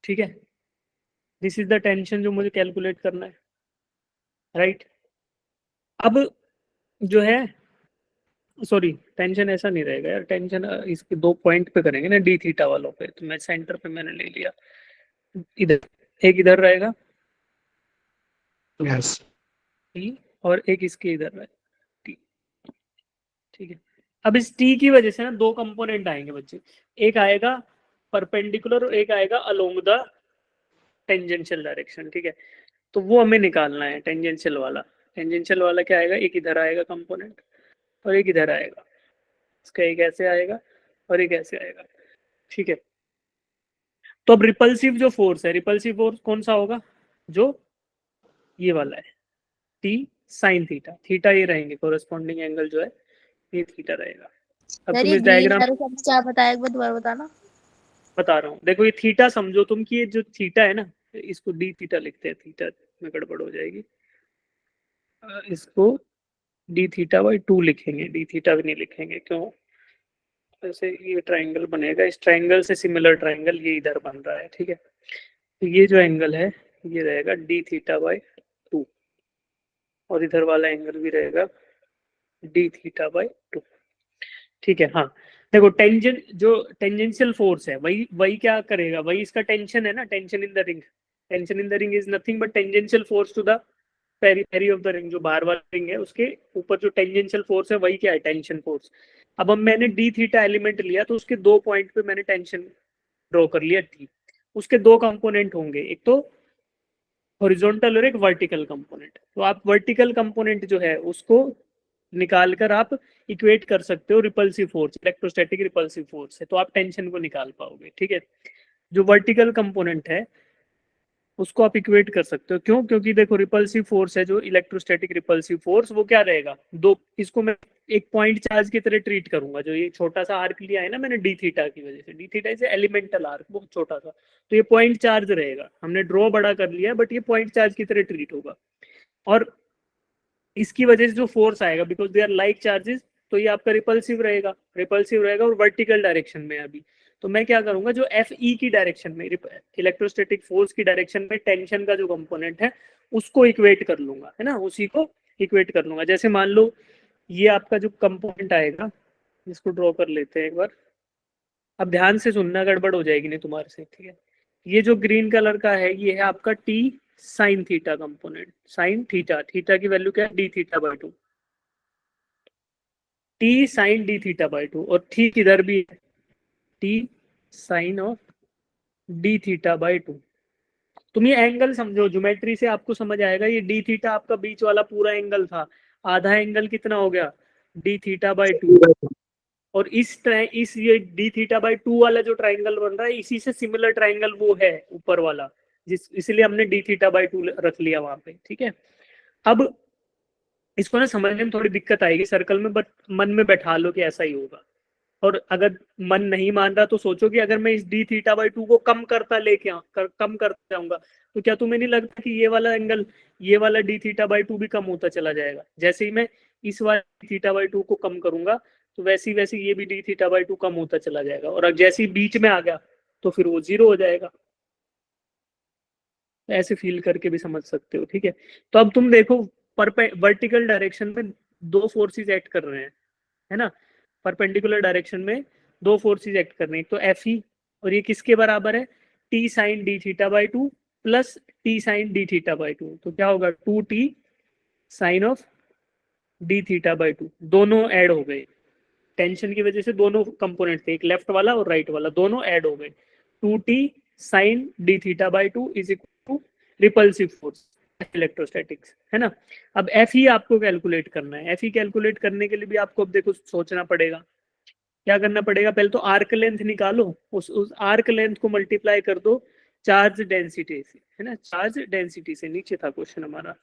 ठीक है। दिस इज द टेंशन जो मुझे कैलकुलेट करना है, राइट। अब जो है, सॉरी टेंशन ऐसा नहीं रहेगा यार, टेंशन इसके 2 पॉइंट पे करेंगे ना, डी थीटा वालों पे। तो मैं सेंटर पे मैंने ले लिया, इधर एक इधर रहेगा यस टी, और एक इसके इधर रहेगा टी, ठीक है। अब इस टी की वजह से ना 2 कंपोनेंट आएंगे बच्चे, एक आएगा परपेंडिकुलर और एक आएगा अलोंग द टेंजेंशियल डायरेक्शन, ठीक है। तो वो हमें निकालना है टेंजेंशियल वाला। टेंजेंशियल वाला क्या आएगा, एक इधर आएगा कंपोनेंट और एक इधर आएगा, इसका एक ऐसे आएगा और एक ऐसे आएगा, ठीक है। तो अब रिपल्सिव जो फोर्स है, रिपल्सिव फोर्स कौन सा होगा, जो ये वाला है, टी साइन थीटा, थीटा ये रहेंगे, कोरस्पॉन्डिंग एंगल जो है ये थीटा रहेगा। अब सर तुम ये इस ग्रीन डायग्राम एरो का क्या बताया, एक बार दोबारा बताना। बता रहा हूँ, देखो ये थीटा समझो तुम कि ये जो थीटा है ना, इसको डी थीटा लिखते हैं, थीटा में गड़बड़ हो जाएगी, इसको डी थीटा बाई 2 लिखेंगे, डी थीटा भी नहीं लिखेंगे, क्यों, ऐसे ये ट्राइंगल बनेगा, इस ट्राइंगल से सिमिलर ट्राइंगल ये इधर बन रहा है, ठीक है। तो ये जो एंगल है ये रहेगा डी थीटा बाई 2, और इधर वाला एंगल भी रहेगा डी थीटा बाई 2, ठीक है। हाँ देखो जो टेंजेंशियल फोर्स है वही वही क्या करेगा, वही इसका टेंशन है ना, tension in the ring. Tension in the ring is nothing but tangential force to the periphery of the ring, जो बाहर वाला रिंग है उसके ऊपर जो टेंजेंशियल फोर्स है वही क्या है, टेंशन फोर्स। अब मैंने डी थीटा एलिमेंट लिया तो उसके 2 पॉइंट पे मैंने टेंशन ड्रॉ कर लिया टी। उसके 2 कंपोनेंट होंगे, एक तो हॉरिजॉन्टल और एक वर्टिकल कंपोनेंट। तो आप वर्टिकल कंपोनेंट जो है उसको निकाल कर आप इक्वेट कर सकते हो repulsive force, electrostatic repulsive force है, तो आप टेंशन को निकाल पाओगे, ठीक है। जो वर्टिकल कंपोनेंट है उसको आप इक्वेट कर सकते हो, क्यों, क्योंकि देखो रिपल्सिव फोर्स है जो इलेक्ट्रोस्टैटिक रिपल्सिव फोर्स, वो क्या रहेगा, दो, इसको मैं एक पॉइंट चार्ज की तरह ट्रीट करूंगा। जो ये छोटा सा आर्क लिया है ना मैंने डी थीटा की वजह से, D theta is elemental arc, बहुत छोटा सा, तो ये पॉइंट चार्ज रहेगा। हमने ड्रॉ बड़ा कर लिया बट ये पॉइंट चार्ज की तरह ट्रीट होगा, और इसकी वजह से जो फोर्स आएगा, because they are like charges, तो ये आपका रिपल्सिव रहेगा और वर्टिकल डायरेक्शन में। अभी तो मैं क्या करूंगा, जो एफ ई की डायरेक्शन में, इलेक्ट्रोस्टैटिक फोर्स की डायरेक्शन में टेंशन का जो कंपोनेंट है उसको इक्वेट कर लूंगा, है ना, उसी को इक्वेट कर लूंगा। जैसे मान लो ये आपका जो कंपोनेंट आएगा, इसको ड्रॉ कर लेते हैं एक बार, अब ध्यान से सुनना, गड़बड़ हो जाएगी नहीं तुम्हारे से, ठीक है। ये जो ग्रीन कलर का है ये है आपका T sine theta component, sine theta, theta की वैल्यू क्या है, D theta by 2, T sine D theta by 2, और ठीक इधर भी T sine of D theta by 2। तुम ये एंगल समझो, ज्योमेट्री से आपको समझ आएगा। ये डी थीटा आपका बीच वाला पूरा एंगल था, आधा एंगल कितना हो गया, डी थीटा बाई 2। और इस ये डी थीटा बाई 2 वाला जो ट्राइंगल बन रहा है, इसी से सिमिलर ट्राइंगल वो है ऊपर वाला, इसलिए हमने डी थीटा बाई 2 रख लिया वहां पे, ठीक है। अब इसको ना समझने में थोड़ी दिक्कत आएगी सर्कल में, बट मन में बैठा लो कि ऐसा ही होगा। और अगर मन नहीं मान रहा तो सोचो कि अगर मैं इस डी थीटा बाई 2 को कम करता कम करता जाऊंगा, तो क्या तुम्हें नहीं लगता कि ये वाला एंगल, ये वाला डी थीटा बाई 2 भी कम होता चला जाएगा। जैसे ही मैं इस वाले डी थीटा बाई 2 को कम करूंगा, तो वैसे वैसे ये भी डी थीटा बाई 2 कम होता चला जाएगा, और जैसे ही बीच में आ गया तो फिर वो 0 हो जाएगा। ऐसे फील करके भी समझ सकते हो, ठीक है। तो अब तुम देखो, वर्टिकल डायरेक्शन में दो फोर्सेस एक्ट कर रहे हैं, है ना। परपेंडिकुलर डायरेक्शन में दो फोर्सेस एक्ट कर रहे हैं, तो एफ ई, और ये किसके बराबर है, T sine D theta by 2 plus T sine D theta by 2। तो क्या होगा, 2t sine of D theta by 2। दोनों ऐड हो गए, टेंशन की वजह से दोनों कंपोनेंट थे, एक लेफ्ट वाला और राइट वाला, दोनों ऐड हो गए। 2t sine D theta by 2 is equal to repulsive force, electrostatics, है ना। अब एफ ई आपको कैलकुलेट करना है। एफ ई कैलकुलेट करने के लिए भी आपको अब देखो सोचना पड़ेगा, क्या करना पड़ेगा। पहले तो आर्क लेंथ निकालो, उस आर्क लेंथ को मल्टीप्लाई कर दो चार्ज डेंसिटी से, है ना। चार्ज डेंसिटी से, नीचे था क्वेश्चन हमारा,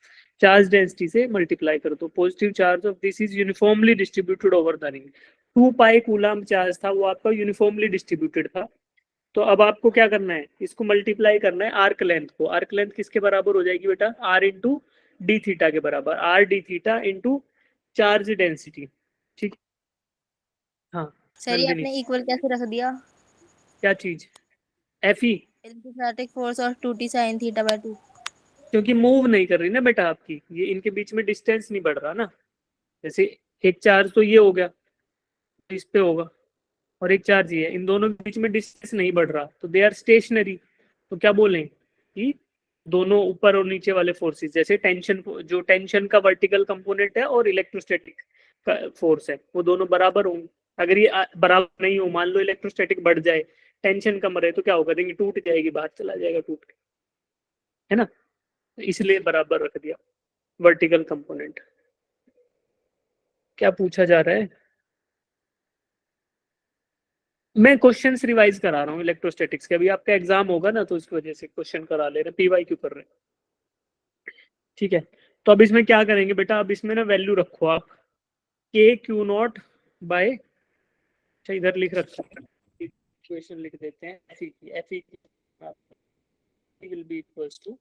चार्ज डेंसिटी से मल्टीप्लाई कर दो। Positive charge of this is uniformly distributed over the ring. 2 pi coulomb charge था, वो आपका यूनिफॉर्मली डिस्ट्रीब्यूटेड था। तो अब आपको क्या करना है, इसको मल्टीप्लाई करना है आर्क लेंथ को। आर्क लेंथ किसके बराबर हो जाएगी बेटा, आर इंटू डी थीटा के बराबर, are D theta into charge density, ठीक। हाँ सर ये नंदिनी, आपने इक्वल कैसे रख दिया, क्या चीज, एफ ई, इलेक्ट्रोस्टैटिक फोर्स और 2t sin थीटा बाय 2। क्योंकि मूव नहीं कर रही ना बेटा आपकी, ये इनके बीच में डिस्टेंस नहीं बढ़ रहा ना। जैसे एक चार्ज तो ये हो गया, इस पे होगा, और एक चार्ज ये है, इन दोनों के बीच में डिस्टेंस नहीं बढ़ रहा, तो दे आर स्टेशनरी। तो क्या बोलें कि दोनों ऊपर और नीचे वाले फोर्सेस, जैसे टेंशन, जो टेंशन का वर्टिकल कंपोनेंट है और इलेक्ट्रोस्टैटिक का फोर्स है, वो दोनों बराबर होंगे। अगर ये बराबर नहीं हो, मान लो इलेक्ट्रोस्टैटिक बढ़ जाए, टेंशन कम रहे, तो क्या होगा, रिंग टूट जाएगी, बाहर चला जाएगा टूट के, है ना। इसलिए बराबर रख दिया वर्टिकल कंपोनेंट। क्या पूछा जा रहा है, मैं क्वेश्चंस रिवाइज करा रहा हूँ इलेक्ट्रोस्टैटिक्स के, अभी आपका एग्जाम होगा ना, तो इस वजह से क्वेश्चन करा ले रहे हैं, पीवाई क्यों कर रहे हैं, ठीक है। तो अब इसमें क्या करेंगे बेटा, अब इसमें ना वैल्यू रखो आप, के क्यू नॉट बाय, अच्छा इधर लिख रखा है, इक्वेशन लिख देते हैं, F E will be equals to,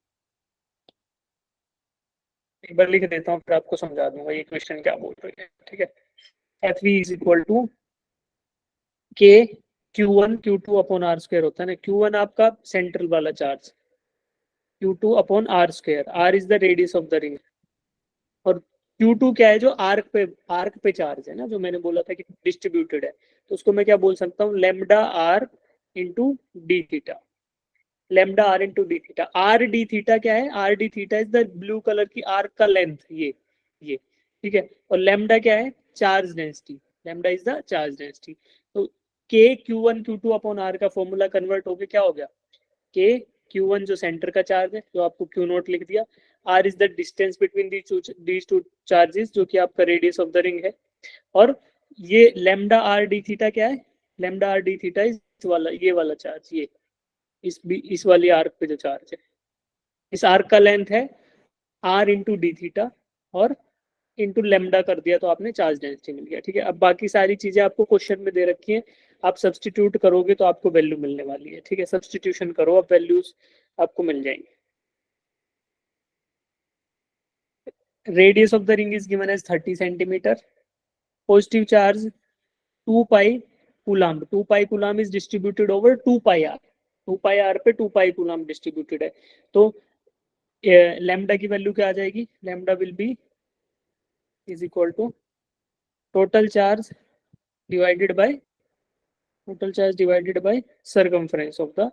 एक बार लिख देता हूँ फिर आपको समझा दूंगा ये क्वेश्चन क्या बोल रहे हैं, ठीक है। F V is equal to K Q1 Q2 upon R square होता है ना। Q1 आपका सेंट्रल वाला charge, Q2 upon R square, R is the radius of the ring, और Q2 क्या है, जो आर्क पे चार्ज है ना, जो मैंने बोला था कि डिस्ट्रीब्यूटेड है, तो उसको मैं क्या बोल सकता हूँ, lambda R into D theta, lambda R into D theta. R D theta क्या है, R D theta is the blue colour की आर्क का लेंथ, ये ठीक है। और लेमडा क्या है, charge density, lambda is the charge density. तो K Q1 Q2 upon R का फॉर्मूला कन्वर्ट होके क्या हो गया, के Q1 जो सेंटर का चार्ज है, जो आपको Q नोट लिख दिया, R is the distance between these two charges, जो कि आपका रेडियस ऑफ द रिंग है, और ये लेमडा आर डी थीटा क्या है, लेमडा आर डी थीटा इस वाला, ये वाला चार्ज, ये इस वाली आर्क पे जो चार्ज है, इस आर्क का लेंथ है आर इंटू डी थीटा, और इंटू लेमडा कर दिया तो आपने चार्ज डेंसिटी मिल गया, ठीक है। अब बाकी सारी चीजें आपको क्वेश्चन में दे रखी हैं, आप सब्सटीट्यूट करोगे तो आपको वैल्यू मिलने वाली है, ठीक है। सब्सटीट्यूशन करो, अब वैल्यूज आपको मिल जाएंगी। Radius of the ring is given as 30 centimetre, positive charge 2 pi coulomb, 2 pi coulomb is distributed over 2 pi R, 2 pi R पे 2 पाई कूलम डिस्ट्रीब्यूटेड है, तो लैम्डा की वैल्यू क्या आ जाएगी, lambda will be is equal to total charge divided by circumference of the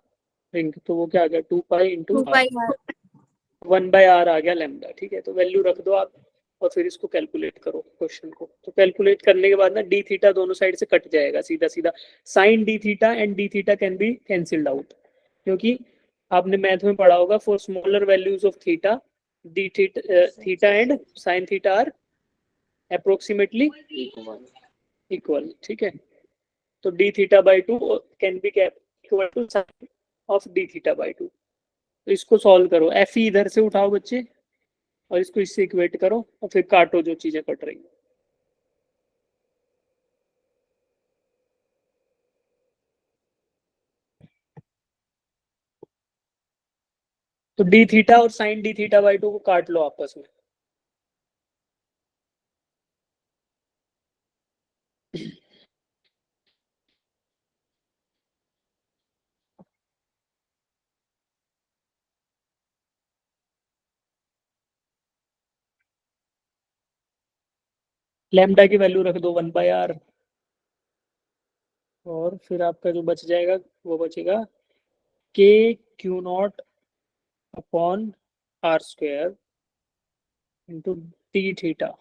ring, तो वो क्या आ गया, 2 pi into 2 pi 1 by r आ गया लैम्डा, ठीक है। तो वैल्यू रख दो आप, और फिर इसको कैलकुलेट करो क्वेश्चन को। तो कैलकुलेट करने के बाद ना डी थीटा दोनों साइड से कट जाएगा सीधा सीधा, sine D theta and D theta can be cancelled out, क्योंकि आपने मैथ में पढ़ा होगा for smaller values of theta D theta and sine theta are approximately equal. ठीक है, तो D theta by 2 can be equal to sine of D theta by 2। तो इसको सॉल्व करो, एफ ई इधर से उठाओ बच्चे और इसको इससे इक्वेट करो और फिर काटो जो चीजें कट रही। तो डी थीटा और साइन डी थीटा बाई 2 को काट लो आपस में। लैम्डा की वैल्यू रख दो 1/r, और फिर आपका जो बच जाएगा वो बचेगा k Q naught upon R square into D theta.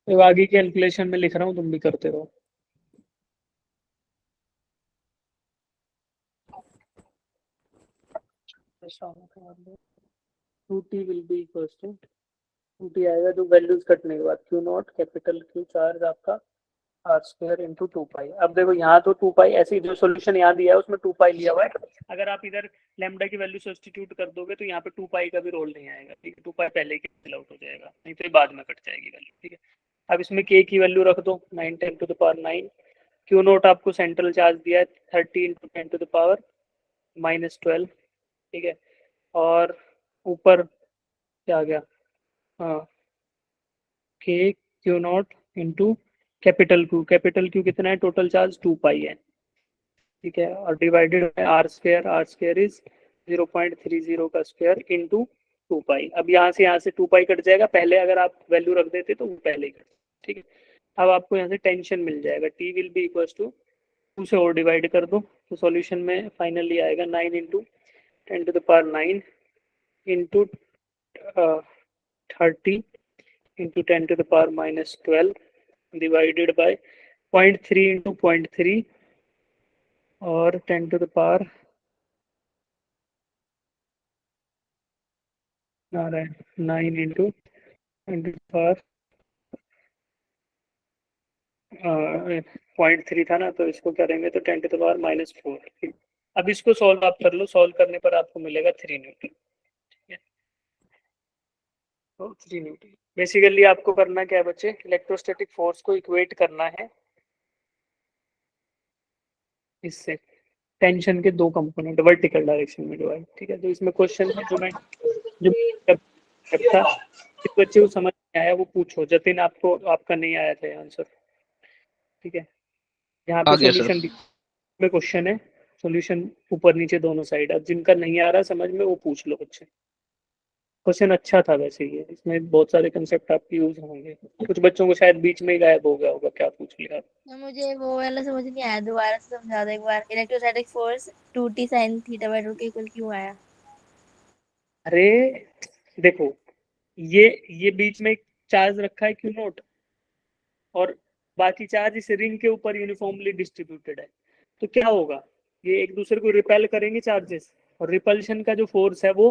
तो आगे कैलकुलेशन में लिख रहा हूँ, तुम भी करते रहो। Two T will be equal to 2t आएगा जो वैल्यूज कटने के बाद Q naught capital Q charge आपका आर स्क्वायर इंटू 2 पाई। अब देखो यहाँ तो 2 पाई ऐसे ही जो सोल्यूशन यहाँ दिया है उसमें 2 पाई लिया हुआ है, अगर आप इधर लैम्डा की वैल्यू सब्स्टिट्यूट कर दोगे तो यहाँ पे 2 पाई का भी रोल नहीं आएगा। ठीक है, 2 पाई पहले ही कैंसिल आउट हो जाएगा, नहीं तो बाद में कट जाएगी वैल्यू। ठीक है, अब इसमें k की वैल्यू रख दो 9 10 to the power 9। Q naught आपको सेंट्रल चार्ज दिया है 30 इंटू 10 टू द पावर -12। ठीक है, और ऊपर क्या आ गया, हाँ k Q not into capital Q कितना है, टोटल चार्ज 2 पाई है। ठीक है, और divided by R square is 0.30 का स्क्वायर इंटू 2 पाई। अब यहाँ से 2 पाई कट जाएगा, पहले अगर आप वैल्यू रख देते तो वो पहले ही कट। ठीक है, अब आपको यहाँ से टेंशन मिल जाएगा, T will be equal to 2 से और डिवाइड कर दो तो सॉल्यूशन में फाइनली आएगा 9 into 10 to the power 9 into 30 into 10 to the power -12 divided by 0.3 into 0.3 और 10 टू द पावर आ रहा है 9 इंटू 10 टू द पावर 0.3 था ना, तो इसको करेंगे तो 10 टू द पावर -4। अब इसको सॉल्व आप कर लो, सॉल्व करने पर आपको मिलेगा 3 न्यूटन। ठीक है, तो 3 न्यूटन। बेसिकली आपको करना क्या है बच्चे, इलेक्ट्रोस्टैटिक फोर्स को इक्वेट करना है इससे, टेंशन के 2 कंपोनेंट वर्टिकल डायरेक्शन में डिवाइड। ठीक है, तो इसमें क्वेश्चन है जो था, इस बच्चे को समझ नहीं आया वो पूछो। जतिन आपको आपका नहीं आया था आंसर। ठीक है, यहाँ पे आ गया सर। सॉल्यूशन में क्वेश्चन है, सॉल्यूशन ऊपर नीचे दोनों साइड। अब जिनका नहीं आ रहा समझ में वो पूछ लो बच्चे। क्वेश्चन अच्छा था वैसे, ये इसमें बहुत सारे कंसेप्ट आपके यूज होंगे। कुछ बच्चों को शायद बीच में ही गायब हो गया होगा, क्या पूछ लिया। मुझे वो वाला समझ नहीं आया, दोबारा से समझा दो एक बार। Electrostatic force 2t sin theta by 2 के इक्वल क्यों आया? अरे देखो, ये बीच में एक चार्ज रखा है क्यू नोट, और बाकी चार्ज इस रिंग के ऊपर यूनिफॉर्मली डिस्ट्रीब्यूटेड है। तो क्या होगा, ये एक दूसरे को रिपेल करेंगे चार्जेस, और रिपल्शन का जो फोर्स है वो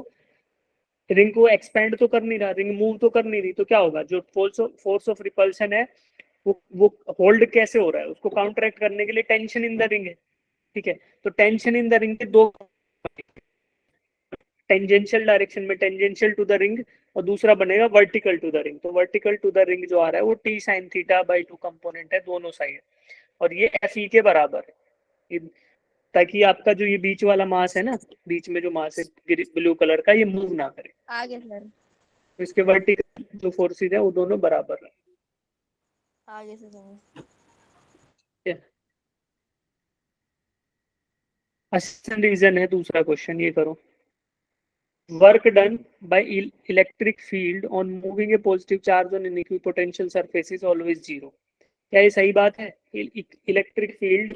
रिंग को एक्सपेंड तो कर नहीं रहा, रिंग मूव तो कर नहीं रही। तो क्या होगा, जो फोर्स ऑफ रिपल्शन है वो होल्ड कैसे हो रहा है, उसको काउंटरैक्ट करने के लिए टेंशन इन द रिंग है। ठीक है, तो टेंशन इन द रिंग के 2, टेंजेंशियल डायरेक्शन में टेंजेंशियल टू द रिंग, और दूसरा बनेगा वर्टिकल टू द रिंग। तो वर्टिकल टू द रिंग जो आ रहा है वो T sine theta by 2 component है दोनों साइड, और ये एफ ई के बराबर है, ताकि आपका जो ये बीच वाला मास है ना, बीच में जो मास है ब्लू कलर का, ये मूव ना करे। आगे सर, तो इसके वर्टिकल जो फोर्सेज है वो दोनों बराबर है। आगे से समझ। ठीक है? असिस्टेंट रीजन है दूसरा क्वेश्चन, ये करो। Work done by electric field on moving A positive charge on an equipotential surface is always zero. क्या ये सही बात है? Electric field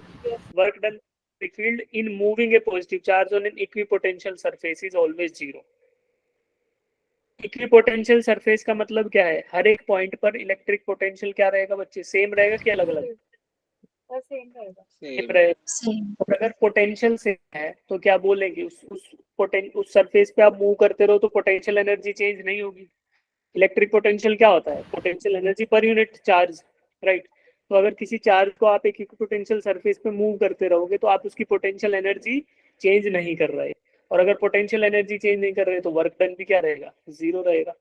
work done field in moving A positive charge on an equipotential surface is always zero. Equipotential surface का मतलब क्या है? हर एक पॉइंट पर इलेक्ट्रिक पोटेंशियल क्या रहेगा बच्चे? सेम रहेगा कि अलग अलग? सेम रहेगा। सेम। और अगर पोटेंशियल सेम है तो क्या बोलेंगे? उस सरफेस पे आप मूव करते रहो तो पोटेंशियल एनर्जी चेंज नहीं होगी। इलेक्ट्रिक पोटेंशियल क्या होता है? Potential energy per unit charge, right. तो अगर किसी चार्ज को आप एक इक्विपोटेंशियल सरफेस पे मूव करते रहोगे तो आप उसकी पोटेंशियल एनर्जी चेंज नहीं कर रहे, और अगर पोटेंशियल एनर्जी चेंज नहीं कर रहे तो वर्क डन भी क्या रहेगा? जीरो रहेगा।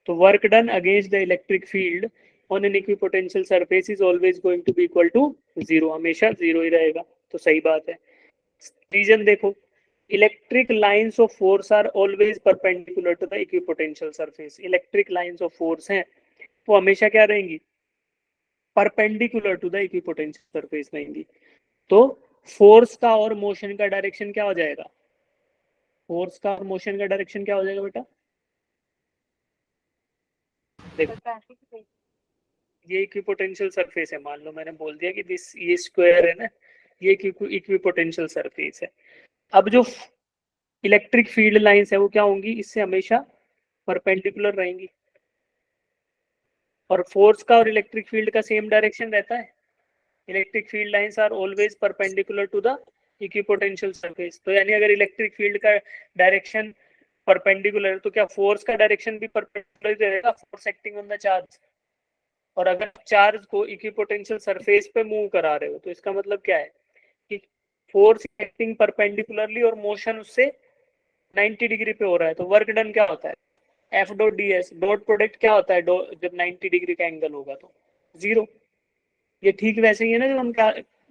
तो work done against the electric field on an equipotential surface is always going to be equal to zero, हमेशा जीरो ही रहेगा। तो सही बात है। रीजन देखो, electric lines of force are always perpendicular to the equipotential surface. Electric lines of force हैं वो हमेशा क्या रहेंगी? Perpendicular to the equipotential surface रहेंगी। तो फोर्स का और मोशन का डायरेक्शन क्या हो जाएगा? फोर्स का और मोशन का डायरेक्शन क्या हो जाएगा बेटा? देखो, ये इक्विपोटेंशियल सरफेस है, मान लो मैंने बोल दिया कि दिस ये स्क्वायर है ना, ये इक्विपोटेंशियल सरफेस है। अब जो इलेक्ट्रिक फील्ड लाइंस है वो क्या होंगी? इससे हमेशा परपेंडिकुलर रहेंगी। और फोर्स का और इलेक्ट्रिक फील्ड का सेम डायरेक्शन रहता है। Electric field lines are always perpendicular to the equipotential surface. तो यानी अगर इलेक्ट्रिक फील्ड का डायरेक्शन परपेंडिकुलर है तो क्या फोर्स का डायरेक्शन भी परपेंडिकुलर रहेगा? Force acting on the charge. और अगर चार्ज को इक्विपोटेंशियल सरफेस पे मूव करा रहे हो तो इसका मतलब क्या है कि फोर्स एक्टिंग परपेंडिकुलरली और मोशन उससे 90 डिग्री पे हो रहा है। तो वर्क डन क्या होता है? F dot D S. Dot product क्या होता है जब 90 डिग्री का एंगल होगा? तो जीरो। ये ठीक वैसे ही है ना जब हम क्या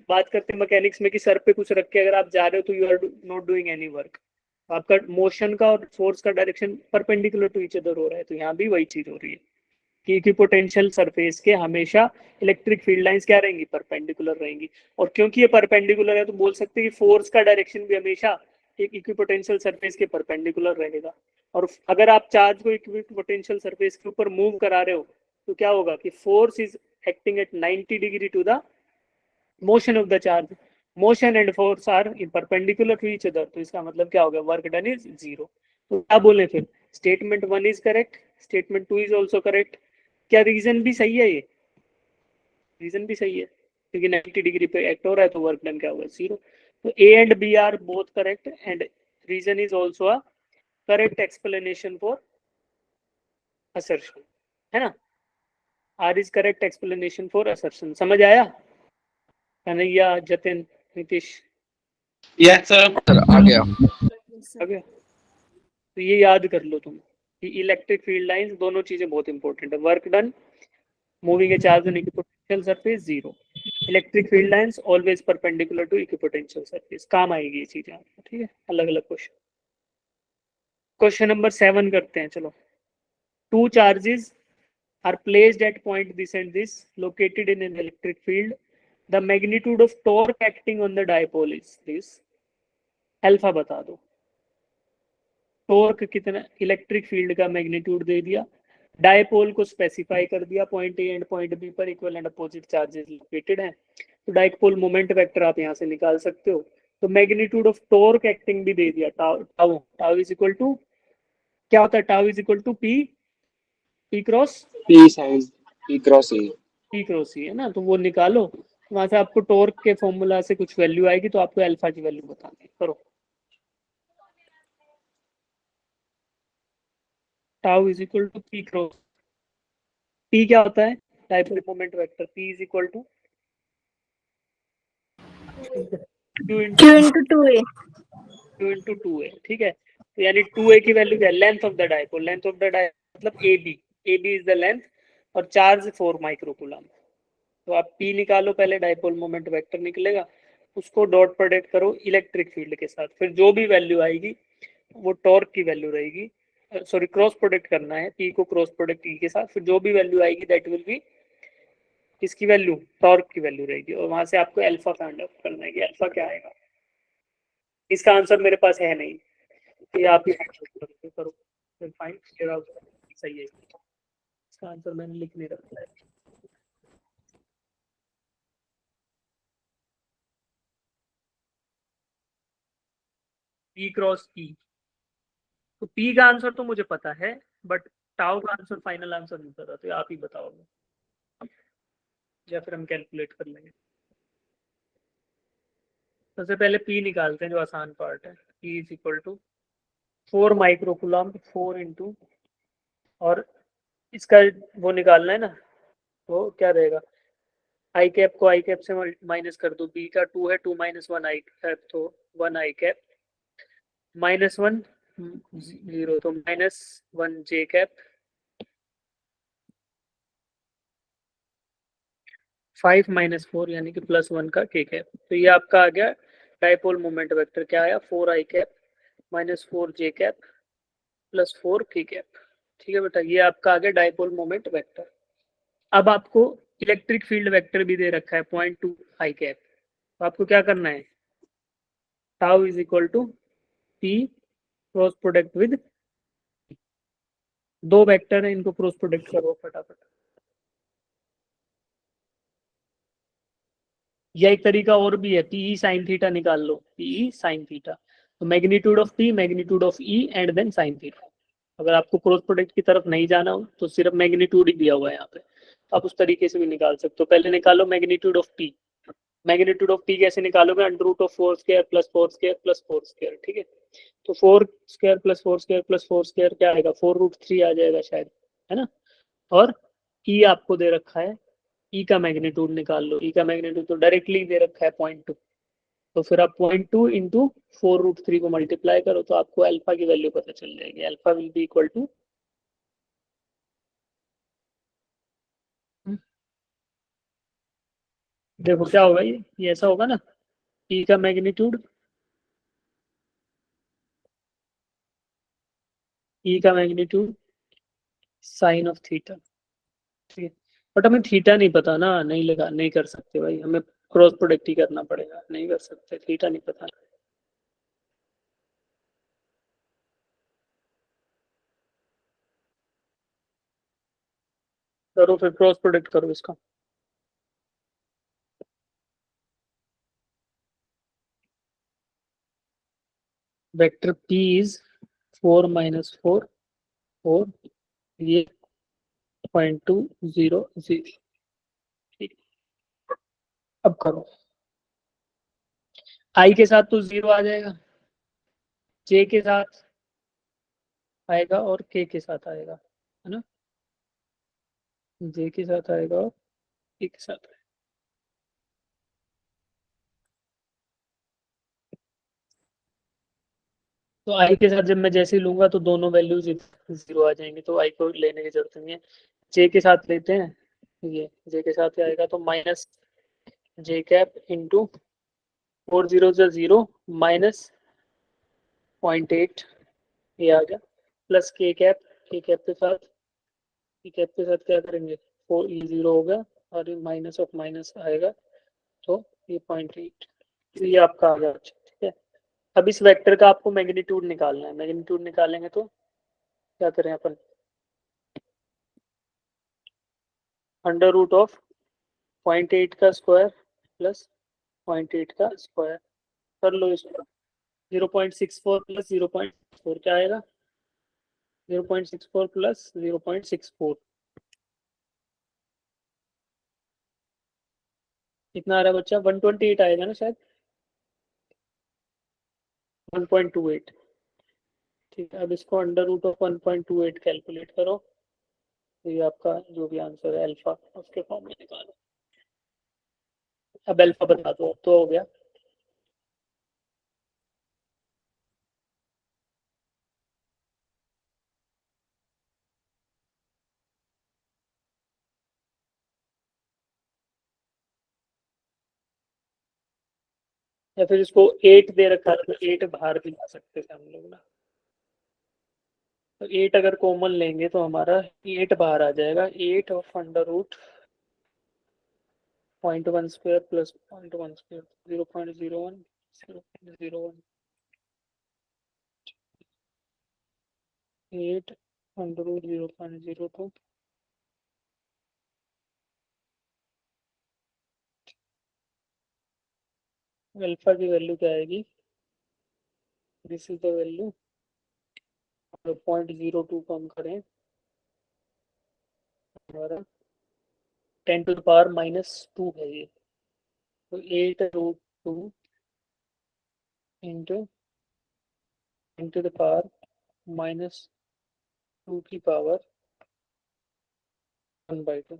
बात करते हैं मैकेनिक्स में कि सर पे कुछ रख के अगर आप जा रहे हो तो you are not doing any work. आपका मोशन का और फोर्स का direction perpendicular to each other हो रहा है। तो यहाँ भी वही चीज हो रही है कि इक्विपोटेंशियल सरफेस के हमेशा इलेक्ट्रिक फील्ड लाइंस क्या रहेंगी? परपेंडिकुलर रहेंगी। और क्योंकि ये परपेंडिकुलर है तो बोल सकते हैं कि फोर्स का डायरेक्शन भी हमेशा एक इक्विपोटेंशियल सरफेस के परपेंडिकुलर रहेगा। और अगर आप चार्ज को इक्विपोटेंशियल सरफेस के ऊपर मूव करा रहे हो तो क्या होगा कि force is acting at 90 degree to the motion of the charge. Motion and force are in perpendicular to each other. तो इसका मतलब क्या होगा? Work done is zero. तो क्या बोले फिर? Statement 1 is correct, statement 2 is also correct. क्या रीजन भी सही है? ये रीजन भी सही है क्योंकि 90 डिग्री पे एक्ट हो रहा है तो वर्क डन क्या होगा? जीरो। तो A and B are both correct and reason is also a correct explanation for assertion, है ना? R is correct explanation for assertion. समझ आया? Kanhaiya, Jatin, Nitish? Yes sir. Sir आ गया। आ गया? तो ये याद कर लो तुम कि इलेक्ट्रिक फील्ड लाइंस दोनों चीजें बहुत इंपॉर्टेंट है। Work done moving a charge on equipotential surface zero. Electric field lines always perpendicular to equipotential surface. काम आएगी ये चीजें आपको, ठीक है? अलग अलग क्वेश्चन। क्वेश्चन नंबर 7 करते हैं, चलो। Two charges are placed at point this and this located in an electric field. The magnitude of torque acting on the dipole is this. Alpha बता दो। टॉर्क कितना? इलेक्ट्रिक फील्ड का मैग्नीट्यूड दे दिया, डायपोल को स्पेसिफाई कर दिया, point A and point B पर equal and opposite charges located हैं। तो डायपोल मोमेंट वेक्टर आप यहाँ से निकाल सकते हो। तो मैग्नीट्यूड ऑफ टॉर्क एक्टिंग भी दे दिया, tau. Tau is equal to क्या होता है? Tau is equal to P cross p size p cross E. P cross E है ना, तो वो निकालो। वहां से आपको टॉर्क के फॉर्मूला से कुछ वैल्यू आएगी तो आपको अल्फा की वैल्यू बतानी। करो। Tau is equal to P cross p क्या होता है? Dipole moment vector. P is equal to q into two a, ठीक है? तो यानी 2a की वैल्यू क्या है? Length of the dipole. Length of the dipole मतलब A B is the length और चार्ज 4 माइक्रोकूलम। तो आप P निकालो पहले, डायपोल मोमेंट वेक्टर निकलेगा, उसको डॉट प्रोडक्ट करो इलेक्ट्रिक फील्ड के साथ, फिर जो भी वैल्यू आएगी वो टॉर्क की वैल्यू रहेगी। सॉरी, क्रॉस प्रोडक्ट करना है P को क्रॉस प्रोडक्ट E के साथ, फिर जो भी वैल्यू आएगी दैट विल बी किसकी वैल्यू? टॉर्क की वैल्यू रहेगी। और वहां से आपको अल्फा फाइंड आउट करना है कि अल्फा क्या आएगा। इसका आंसर मेरे पास है नहीं, ये आप ही करो, फिर फाइंड फिगर आउट। सही है, इसका आंसर मैंने लिख नहीं रखा है। पी क्रॉस ई, तो पी का आंसर तो मुझे पता है, बट टाउ का आंसर, फाइनल आंसर नहीं पता, तो आप ही बताओगे या फिर हम कैलकुलेट कर लेंगे। सबसे पहले पी निकालते हैं, जो आसान पार्ट है। P is equal to 4 microcoulomb, 4 into, और इसका वो निकालना है ना, वो क्या रहेगा, आई कैप को आई कैप से माइनस कर दो, बी का 2 है, 2 माइनस 1 आई कैप, तो 1 आई कैप, माइनस 1 0, तो माइनस 1 जे कैप, 5 माइनस 4 यानी कि प्लस 1 का के कैप। तो ये आपका आ गया डाइपोल मोमेंट वेक्टर, क्या आया, 4 आई कैप माइनस 4 जे कैप प्लस 4 के कैप। ठीक है बेटा, ये आपका आ गया डाइपोल मोमेंट वेक्टर। अब आपको इलेक्ट्रिक फील्ड वेक्टर भी दे रखा है 0.2 आई कैप, तो आपको क्या करना है, tau is equal to P cross product with, दो वेक्टर है, इनको क्रॉस प्रोडक्ट करो फटाफट। या एक तरीका और भी है, पीई साइन थीटा निकाल लो, पीई साइन थीटा, तो magnitude of P, magnitude of E, and then sine theta. अगर आपको क्रॉस प्रोडक्ट की तरफ नहीं जाना हो तो सिर्फ मैग्नीट्यूड ही दिया हुआ है यहाँ पे, आप उस तरीके से भी निकाल सकते हो। पहले निकालो magnitude of P, magnitude of P कैसे निकालोगे, under root of 4 square plus 4 square plus 4 square, ठीक है। तो 4 square plus 4 square plus 4 square क्या आएगा, 4√3 आ जाएगा शायद, है ना। और ई आपको दे रखा है, ई का मैग्नीट्यूड निकाल लो, ई का मैग्नीट्यूड तो डायरेक्टली दे रखा है 0.2, तो फिर आप 0.2 इंटू 4√3 को मल्टीप्लाई करो, तो आपको अल्फा की वैल्यू पता चल जाएगी, alpha will be equal to, देखो क्या होगा, ये ऐसा होगा ना, ई का मैग्नीट्यूड, ई का मैग्नीट्यूड साइन ऑफ थीटा, ठीक है। बट हमें थीटा नहीं पता ना, नहीं लगा, नहीं कर सकते भाई, हमें क्रॉस प्रोडक्ट ही करना पड़ेगा, नहीं कर सकते, थीटा नहीं पता। करो फिर क्रॉस प्रोडक्ट करो इसका। वेक्टर पी इज 4 माइनस 4 4, ये 0.200, ठीक। अब करो, आई के साथ तो 0 आ जाएगा, जे के साथ आएगा और के साथ आएगा, है ना, जे के साथ आएगा और के साथ आएगा। तो आई के साथ जब मैं जैसे ही लूंगा तो दोनों वैल्यूज 0 आ जाएंगे, तो आई को लेने की जरूरत नहीं है। जे के साथ लेते हैं, ये जे के साथ आएगा, तो माइनस जे कैप इंटू 4 0 0 माइनस 0.8, ये आ गया, प्लस के कैप के साथ क्या करेंगे, 4 0 होगा, और ये माइनस ऑफ माइनस आएगा, तो ये 0.8, तो ये आपका आ गया, ठीक है। अब इस वेक्टर का आपको मैग्नीट्यूड निकालना है, मैग्नीट्यूड निकालेंगे तो क्या करें अपन, अंडर रूट ऑफ 0.8 का स्क्वायर प्लस 0.8 का स्क्वायर कर लो इसको, 0.64 प्लस 0.4 क्या आएगा, 0.64 प्लस 0.64, कितना आ रहा है बच्चा, 128 आएगा ना शायद, 1.28, ठीक है। अब इसको अंडर रूट ऑफ 1.28 कैलकुलेट करो, तो ये आपका जो भी आंसर है अल्फा, उसके फॉर्म में निकालो। अब अल्फा बता दो, अब तो हो गया। या फिर इसको 8 दे रखा है, तो 8 बाहर भी ला सकते थे हम लोग ना, तो 8 अगर कॉमन लेंगे तो हमारा 8 बाहर आ जाएगा, 8 of under root 0.1 square plus 0.1 square, 0.01 0.01, 8 under root 0.02 alpha की वैल्यू क्या आएगी? This is the value. 0.02 कम करें हमारा 10 टू द पावर -2 है ये, तो 8√2 इंटू 10 टू द पावर -2 की पावर 1/2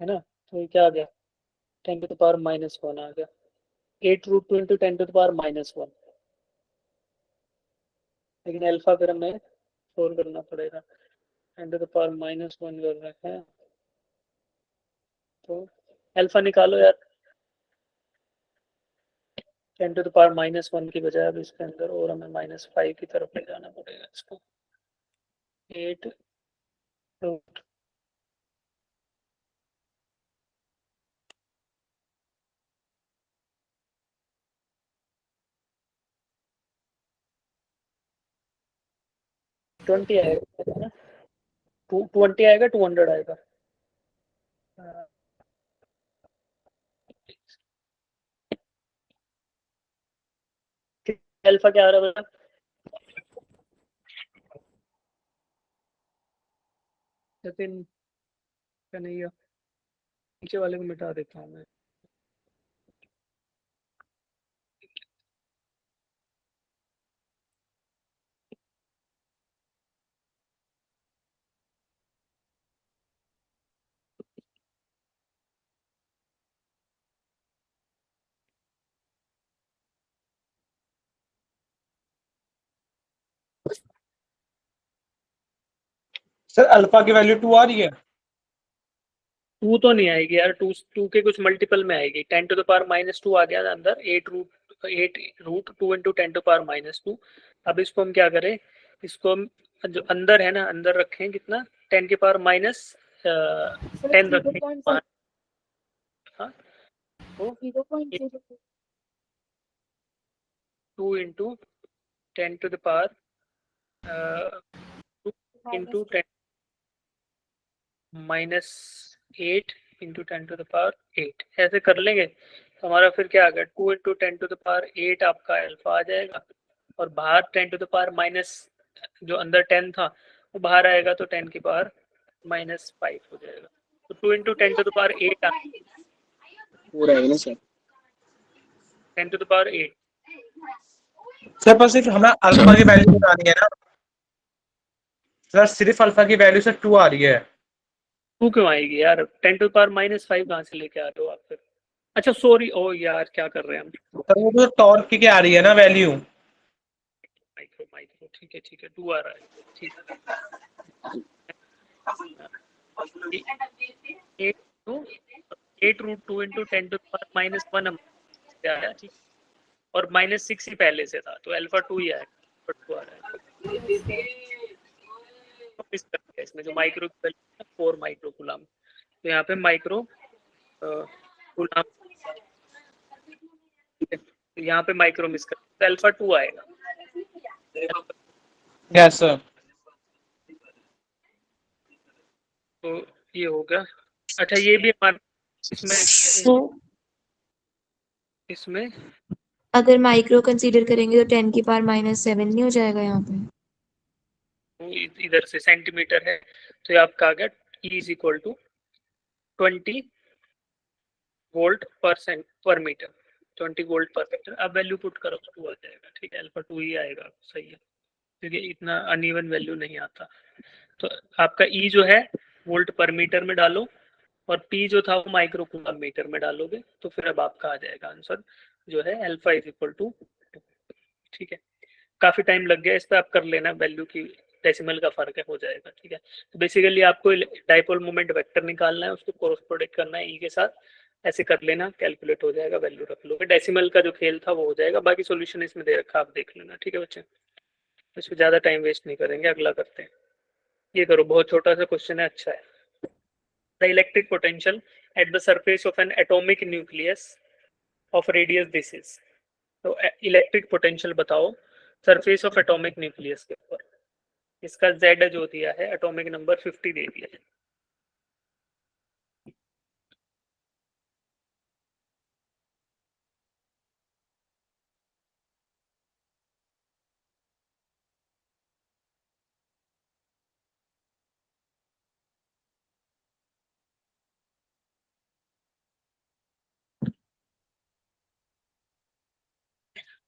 है ना। तो ये क्या आ गया? 10 टू द पावर -1 आ गया। 8√2 इंटू 10 टू द पावर -1, लेकिन अल्फा फिर हमें सोल्व करना पड़ेगा। 10 टू द पावर -1 कर रहे हैं, तो अल्फा निकालो यार। 10 टू द पावर -1 की बजाय अब इसके अंदर और हमें -5 की तरफ ले जाना पड़ेगा इसको। 8 रूट ट्वेंटी आएगा ना, 220 आएगा, 200 आएगा। अल्फा क्या आ रहा है? सचिन कन्हैया, नीचे वाले को मिटा देता हूँ मैं। सर अल्फा की वैल्यू 2 आ रही है। 2 तो नहीं आएगी यार, 2 के कुछ मल्टीपल में आएगी। 10 टू द पावर -2 आ गया अंदर, 8√2 इंटू 10 टू पावर -2। अब इसको हम क्या करें? इसको हम जो अंदर है ना, अंदर रखें कितना? 10 के पावर -10 रखें। हाँ, तो 2 into 10 to the power 2 into 10 -8 into 10 to the power 8, ऐसे कर लेंगे तो हमारा फिर क्या आ गया? 2 इंटू 10 टू द पावर 8 आपका अल्फा आ जाएगा, और बाहर 10 टू द पावर माइनस, जो अंदर 10 था वो बाहर आएगा, तो 10 की पावर -5 हो जाएगा। तो 2 इंटू 10 टू द पावर 8 पूरा है ना sir? 10 to the power 8। Sir पर सिर्फ हमें अल्फा की वैल्यू बतानी है ना सर, सिर्फ अल्फा की वैल्यू से 2 आ रही है। 2 क्यों आएगी यार? 10 टू द पावर -5 कहाँ से लेके आ रहे हो आप फिर? अच्छा सॉरी, ओ यार क्या कर रहे हैं हम। सर वो तो टॉर्क की क्या आ रही है ना वैल्यू। माइक्रो ठीक है 2 आ रहा है, ठीक है। 8√2 इंटू 10 टू द पावर -1 हम आया, ठीक, और -6 ही पहले से था, तो अल्फा 2 ही आएगा, 2 आ रहा है। इस तरह इसमें जो माइक्रो 4 माइक्रो कूलम, तो यहाँ पे माइक्रो कूलम, यहाँ पे माइक्रो मिस कर, तो अल्फा 2 आएगा। Yes sir. तो ये होगा। अच्छा ये भी हमारे इसमें तो इसमें अगर माइक्रो कंसीडर करेंगे तो 10 की पावर -7 नहीं हो जाएगा यहाँ पे? इधर से सेंटीमीटर है, तो ये आपका आ गया E is equal to 20 volt per metre, 20 volt per metre. अब वैल्यू पुट करो, 2 आ जाएगा, ठीक है, अल्फा 2 ही आएगा, सही है, क्योंकि इतना अनइवन वैल्यू नहीं आता। तो आपका E जो है वोल्ट पर मीटर में डालो, और P जो था वो माइक्रो कूलम मीटर में डालोगे, तो फिर अब आपका आ जाएगा आंसर जो है अल्फा इज इक्वल टू 2। ठीक है, काफी टाइम लग गया इस पर, आप कर लेना, वैल्यू की डेसिमल का फर्क है, हो जाएगा, ठीक है। तो बेसिकली आपको डाइपोल मोमेंट वेक्टर निकालना है, उसको क्रॉस प्रोडक्ट करना है ई के साथ, ऐसे कर लेना, कैलकुलेट हो जाएगा, वैल्यू रख लोगे, डेसिमल का जो खेल था वो हो जाएगा। बाकी सॉल्यूशन इसमें दे रखा, आप देख लेना, ठीक है बच्चे, इसमें ज्यादा टाइम वेस्ट नहीं करेंगे, अगला करते हैं। ये करो, बहुत छोटा सा क्वेश्चन है, अच्छा है। The electric potential at the surface of an atomic nucleus of radius this is. तो इलेक्ट्रिक पोटेंशियल बताओ सरफेस ऑफ एटॉमिक न्यूक्लियस के ऊपर। इसका Z जो दिया है एटॉमिक नंबर 50 दे दिया है।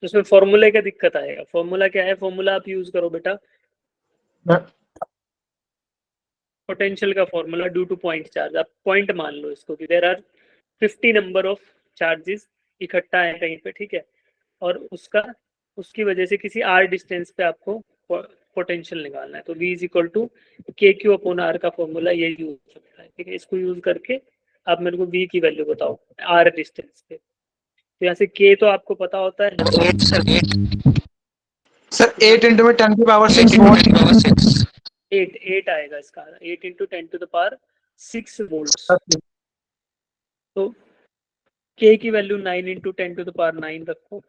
तो इसमें फॉर्मूले का दिक्कत आएगा। फॉर्मूला क्या है? फॉर्मूला आप यूज करो बेटा, पोटेंशियल का formula due to point charge. आप पॉइंट मान लो इसको कि there are 50 number of charges इकट्ठा है कहीं पे, ठीक है, और उसकी वजह से किसी r डिस्टेंस पे आपको पोटेंशियल निकालना है। तो v इज इक्वल टू के क्यू अपॉन आर का फॉर्मूला ये यूज होता है, ठीक है। इसको यूज करके आप मेरे को v की वैल्यू बताओ r डिस्टेंस पे। तो यहाँ से k तो आपको पता होता है ना, सर 8 इंटू में 10 की पावर 6 वोल्ट। 8 आएगा इसका, 8 into 10 to the power 6 volts. तो k की value 9 into 10 to the power 9 रखो,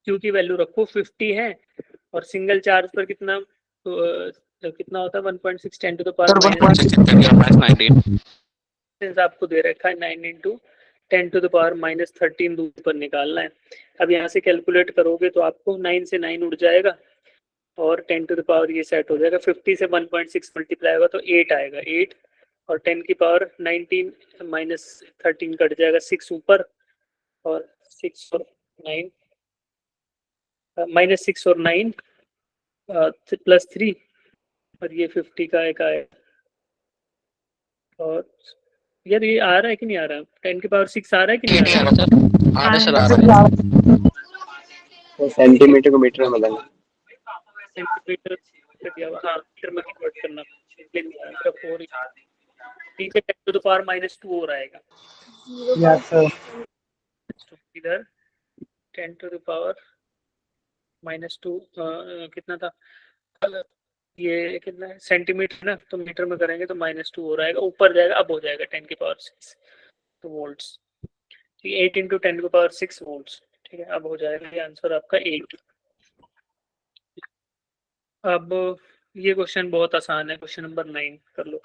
q की वैल्यू रखो 50 है, और सिंगल चार्ज पर कितना कितना होता है 1.6 10 टू द पावर -19 आपको दे रखा है 9 इंटू 10 टू द पावर -13 दूर पर निकालना है। अब यहाँ से कैलकुलेट करोगे तो आपको 9 से 9 उड़ जाएगा और 10 टू द पावर ये सेट हो जाएगा। 50 से 1.6 मल्टीप्लाई होगा तो 8 आएगा, 8 और 10 की पावर 19 -13 कट जाएगा, 6 ऊपर और 6 और 9 -6 और 9 +3 और ये 50 का एक आएगा। और यार ये आ रहा है कि नहीं आ रहा? 10 की पावर 6 आ रहा है कि नहीं आ रहा? सेंटीमीटर को मीटर में बदलना। सेंटीमीटर हाँ मीटर में कन्वर्ट करना, 4 ठीक है। 10 टू द पावर -2 हो आएगा। Yes sir. इधर 10 टू द पावर -2 कितना था ये कितना है सेंटीमीटर ना, तो मीटर में करेंगे तो -2 हो रहेगा, ऊपर जाएगा अब हो जाएगा 10 की पावर 6 तो वोल्ट्स। ठीक है, 8 इंटू 10 की पावर 6 वोल्ट्स, ठीक है। अब हो जाएगा ये आंसर आपका 8। अब ये क्वेश्चन बहुत आसान है, क्वेश्चन नंबर 9 कर लो।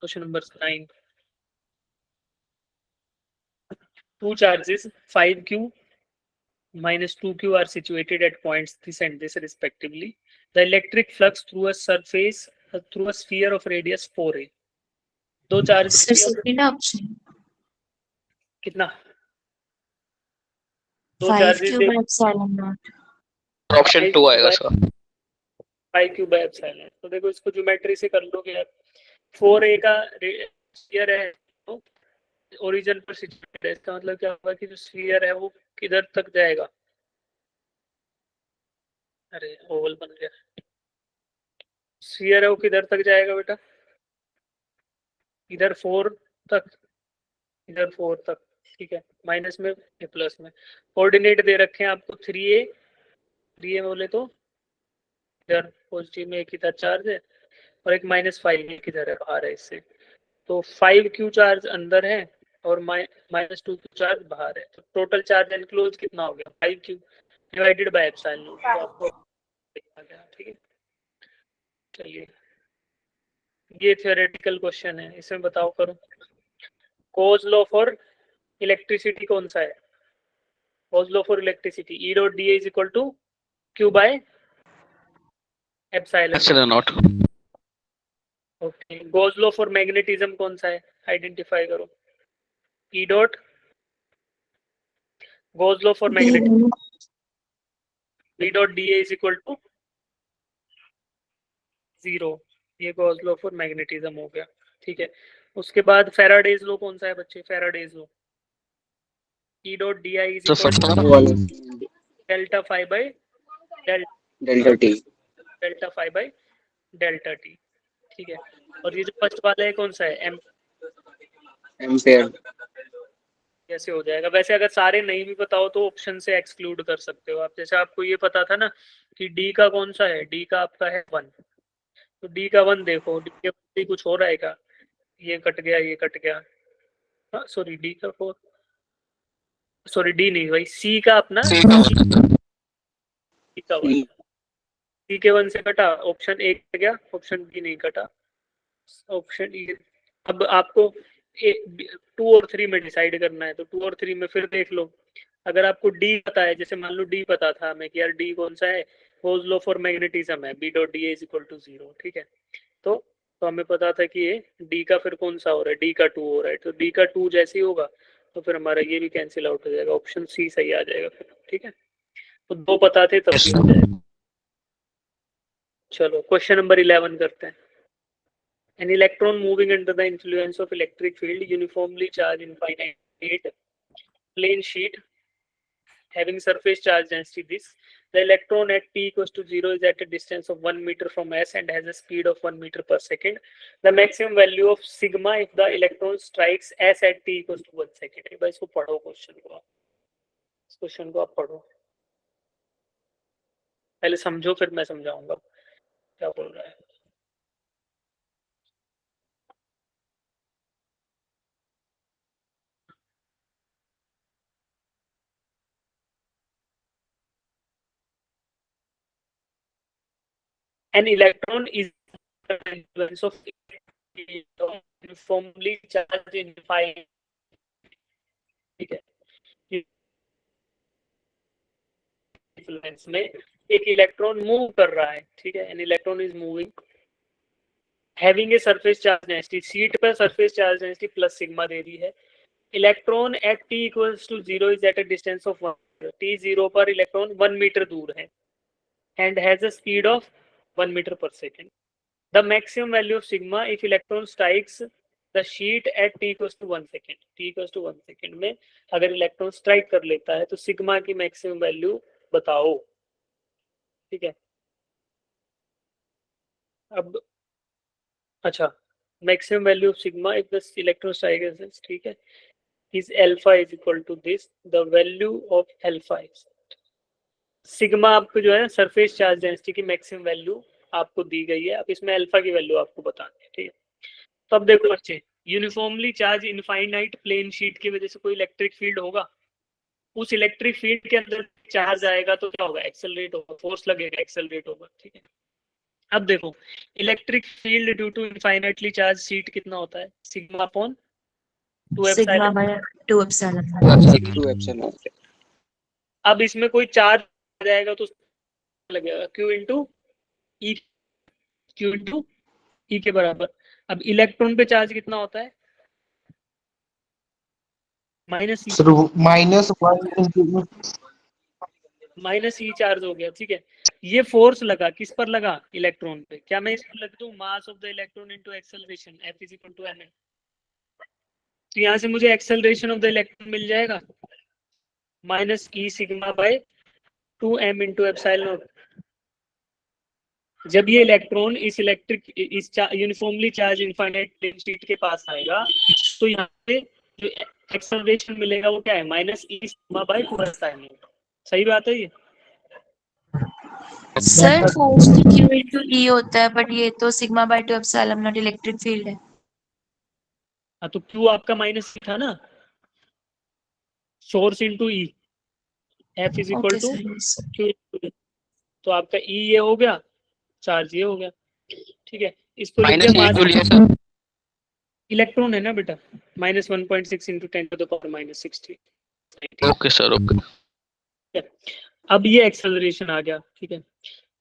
Question number 9, two charges 5q minus 2q are situated at points this and this respectively. The electric flux through a surface through a sphere of radius 4a. दो चार्ज सर सेकंड ऑप्शन कितना? दो 5 charges cube epsilon not. Option 2 आएगा सर। 5q by epsilon. तो देखो इसको ज्योमेट्री से कर लोगे यार। 4a का स्फीयर है तो ओरिजिन पर सिचुएटेड है, इसका मतलब क्या होगा कि जो स्फीयर है वो किधर तक जाएगा? अरे ओवल बन गया। स्फीयर है वो किधर तक जाएगा बेटा? इधर 4 तक, इधर 4 तक, ठीक है। माइनस में प्लस में कोऑर्डिनेट दे रखे हैं आपको 3a बोले तो इधर पॉजिटिव में एक इधर चार्ज है और एक -5 एक इधर है बाहर है इससे। तो 5q चार्ज अंदर है और -2q चार्ज बाहर है। तो टोटल चार्ज एनक्लोज कितना हो गया? 5q divided by epsilon not. तो आपको देखा गया, ठीक है। चलिए ये थ्योरेटिकल क्वेश्चन है, इसमें बताओ करो कोज लॉ फॉर इलेक्ट्रिसिटी कौन सा है? Gauss law for electricity E dot dA is equal to Q by epsilon naught. Okay. Gauss law for magnetism कौन सा है? आइडेंटिफाई करो। E dot Gauss law for magnetism E dot dA is equal to 0। ये गोज लॉ फॉर मैग्नेटिज्म हो गया, ठीक है। उसके बाद फैराडेज लॉ कौन सा है बच्चे? Faraday's law E dot DI is equal to delta phi by delta T. Delta phi by delta T, ठीक है। और ये जो फर्स्ट वाला है कौन सा है? एम्पेयर। कैसे हो जाएगा? वैसे अगर सारे नहीं भी पता हो तो ऑप्शन से एक्सक्लूड कर सकते हो आप। जैसे आपको ये पता था ना कि डी का कौन सा है? डी का आपका है 1, तो डी का 1 देखो, डी के 1 कुछ हो रहा है क्या? ये कट गया, ये कट गया, हाँ सॉरी डी का 4, सॉरी डी नहीं भाई, सी का अपना, सी का 1, सी के 1 से कटा, ऑप्शन ए कट गया, ऑप्शन बी नहीं कटा, ऑप्शन ई। अब आपको 2 और 3 में डिसाइड करना है, तो 2 और 3 में फिर देख लो। अगर आपको डी पता है, जैसे मान लो डी पता था हमें कि यार डी कौन सा है, होल्स लॉ फॉर मैग्नेटिज्म है, B dot D is equal to 0, ठीक है। तो हमें पता था कि ये डी का फिर कौन सा हो रहा है, डी का 2 हो रहा है, तो डी का 2 जैसे ही होगा तो फिर हमारा ये भी कैंसिल आउट हो जाएगा, ऑप्शन सी सही आ जाएगा फिर, ठीक है। तो 2 पता थे तब भी हो जाएगा। चलो क्वेश्चन नंबर 11 करते हैं। An electron moving under the influence of electric field uniformly charged infinite plane sheet having surface charge density this. The electron at t equals to 0 is at a distance of 1 meter from S and has a speed of 1 meter per second. The maximum value of sigma if the electron strikes S at t equals to 1 second. भाई इसको पढ़ो, क्वेश्चन को, इस क्वेश्चन को आप पढ़ो, पहले समझो फिर मैं समझाऊंगा क्या बोल रहा है। An electron is the influence of uniformly charged infinite, ठीक है। इन्फ्लुएंस में एक इलेक्ट्रॉन मूव कर रहा है, ठीक है। An electron is moving having a surface charge density, sheet पर surface charge density plus sigma दे दी है। Electron at T equals to 0 is at a distance of 1 metre, T 0 पर इलेक्ट्रॉन 1 मीटर दूर है and has a speed of 1 metre per second. The maximum value of sigma if electron strikes the sheet at T equals to 1 second, T equals to 1 second में अगर इलेक्ट्रॉन स्ट्राइक कर लेता है तो सिग्मा की मैक्सिमम वैल्यू बताओ, ठीक है। अब अच्छा, maximum value of sigma if the electron strikes, ठीक है, is alpha is equal to this, the value of alpha is sigma, आपको जो है सरफेस चार्ज डेंसिटी की मैक्सिमम वैल्यू आपको दी गई है। अब इसमें अल्फा की वैल्यू आपको बतानी है, ठीक है। तो अब देखो बच्चे, uniformly charge infinite plane sheet की वजह से कोई इलेक्ट्रिक फील्ड होगा, उस इलेक्ट्रिक फील्ड के अंदर चार्ज आएगा तो क्या होगा, एक्सेलरेट होगा, फोर्स लगेगा, एक्सेलरेट होगा, ठीक है। अब देखो electric field due to infinitely charge sheet कितना होता है, सिग्मा अपॉन 2 सिग्मा हाँ। By 2 epsilon. 2 एप्सिलॉन। अब इसमें कोई चार्ज आ जाएगा तो लगेगा Q into E, Q into E के बराबर। अब इलेक्ट्रॉन पे चार्ज कितना होता है, माइनस ई चार्ज हो गया, ठीक है। ये फोर्स लगा, किस पर लगा, इलेक्ट्रॉन पे। क्या मैं इसको लिख दूं mass of the electron into acceleration, F is equal to m। तो यहाँ से मुझे एक्सेलरेशन ऑफ द इलेक्ट्रॉन मिल जाएगा minus E sigma by 2m into epsilon naught. जब ये इलेक्ट्रॉन इस uniformly charge infinite plane sheet के पास आएगा तो यहाँ पे जो एक्सेलरेशन मिलेगा वो क्या है, minus E sigma by 2 epsilon naught. सही बात है ये। सर फोर्स तो Q into E होता है, बट ये तो sigma by 2 epsilon naught electric field है। हाँ तो Q आपका माइनस था ना, source into E, F is equal to Q, तो आपका E ये हो गया, चार्ज ये हो गया, ठीक है। इसको माइनस इलेक्ट्रॉन है ना बेटा, minus 1.6 into 10 to the power minus 60। Okay sir, okay. अब ये एक्सेलरेशन आ गया, ठीक है।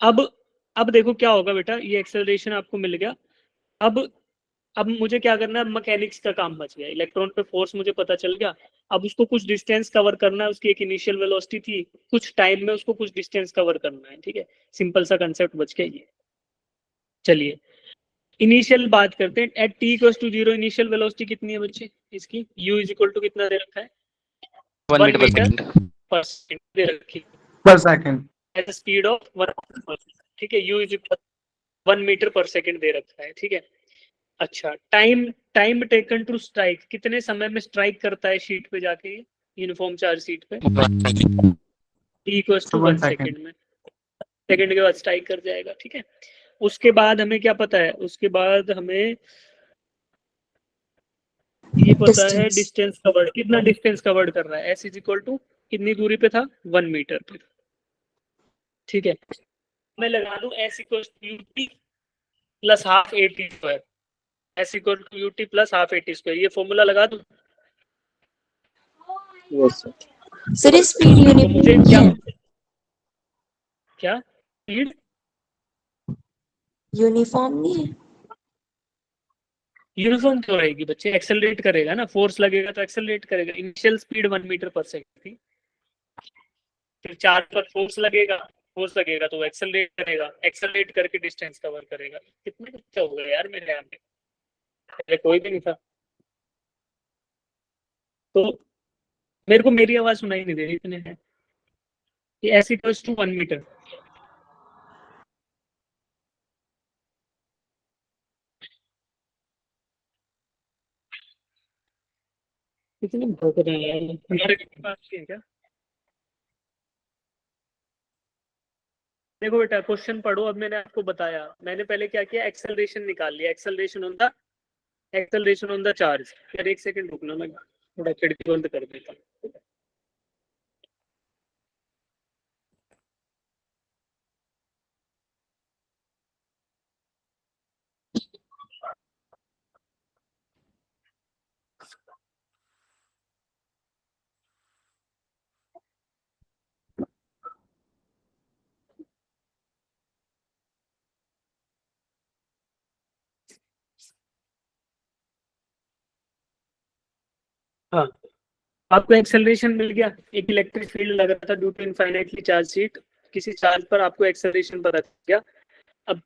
अब देखो क्या होगा बेटा, ये एक्सेलरेशन आपको मिल गया। अब मुझे क्या करना है, मैकेनिक्स का काम बच गया। इलेक्ट्रॉन पे फोर्स मुझे पता चल गया, अब उसको कुछ डिस्टेंस कवर करना है, उसकी एक इनिशियल वेलोसिटी थी, कुछ टाइम में उसको कुछ डिस्टेंस कवर करना है, ठीक है। सिंपल सा कंसेप्ट बच गया ये। चलिए इनिशियल बात करते हैं। At T equals to 0 initial velocity कितनी है बच्चे इसकी, u इज इक्वल टू कितना दे रखा है, 1 मीटर पर सेकंड दे रखी पर सेकंड एट स्पीड ऑफ 1, ठीक है। u इज इक्वल 1 मीटर पर सेकंड दे रखा है, ठीक है। अच्छा, टाइम टेकन टू स्ट्राइक, कितने समय में स्ट्राइक करता है शीट पे जाके, यूनिफॉर्म चार्ज शीट पे, t इक्वल्स टू 1 सेकंड में, सेकंड के बाद स्ट्राइक कर जाएगा, ठीक है। उसके बाद हमें क्या पता है, उसके बाद हमें ये पता है Distance. डिस्टेंस कवर्ड, कितना डिस्टेंस कवर्ड कर रहा है, एस इज इक्वल टू कितनी दूरी पे था, 1 मीटर पे। ठीक है, मैं लगा दूं S equal to U T plus half A T square, S equal to U T plus half A T square, ये फॉर्मूला लगा दूं। Yes, sir. Sir, ये speed तो uniform मुझे नहीं क्या है. क्या स्पीड Uniform नहीं है. यूनिफॉर्म क्यों रहेगी बच्चे, एक्सेलरेट करेगा ना, फोर्स लगेगा तो एक्सेलरेट करेगा। इनिशियल स्पीड 1 मीटर पर सेकंड थी, फिर चार्ज पर फोर्स लगेगा तो एक्सेलरेट करेगा, एक्सेलरेट करके डिस्टेंस कवर करेगा। कितने बच्चे हो गए यार मेरे यहाँ पे, पहले कोई भी नहीं था। तो मेरे को मेरी आवाज सुनाई नहीं दे रही इतने हैं कि एस इक्वल्स टू 1 मीटर। कितने भौंक रहे हैं यार, हमारे पास है क्या। देखो बेटा क्वेश्चन पढ़ो, अब मैंने आपको बताया, मैंने पहले क्या किया, एक्सेलरेशन निकाल लिया, एक्सेलरेशन ऑन द चार्ज। यार एक सेकंड रुकना, मैं थोड़ा खिड़की बंद कर देता हूँ। हाँ, आपको एक्सेलरेशन मिल गया, एक इलेक्ट्रिक फील्ड लग रहा था due to infinitely charge sheet, किसी चार्ज पर आपको एक्सेलरेशन पता चल गया। अब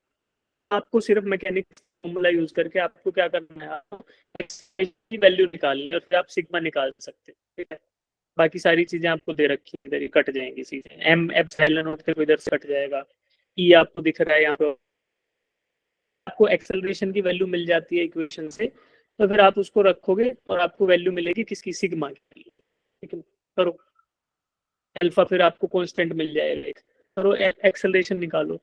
आपको सिर्फ मैकेनिक्स फॉर्मूला यूज करके आपको क्या करना है, आपको की वैल्यू निकालनी है और फिर आप सिग्मा निकाल सकते हैं। ठीक है, बाकी सारी चीजें आपको दे रखी है, इधर ही कट जाएंगी चीजें, एम एप्सिलॉन नॉट के इधर से कट जाएगा, ई आपको दिख रहा है यहाँ पे, आपको एक्सेलरेशन की वैल्यू मिल जाती है इक्वेशन से, तो फिर आप उसको रखोगे और आपको वैल्यू मिलेगी किसकी, सिग्मा की। ठीक है, करो अल्फा, फिर आपको कांस्टेंट मिल जाएगा, करो एक्सेलरेशन निकालो।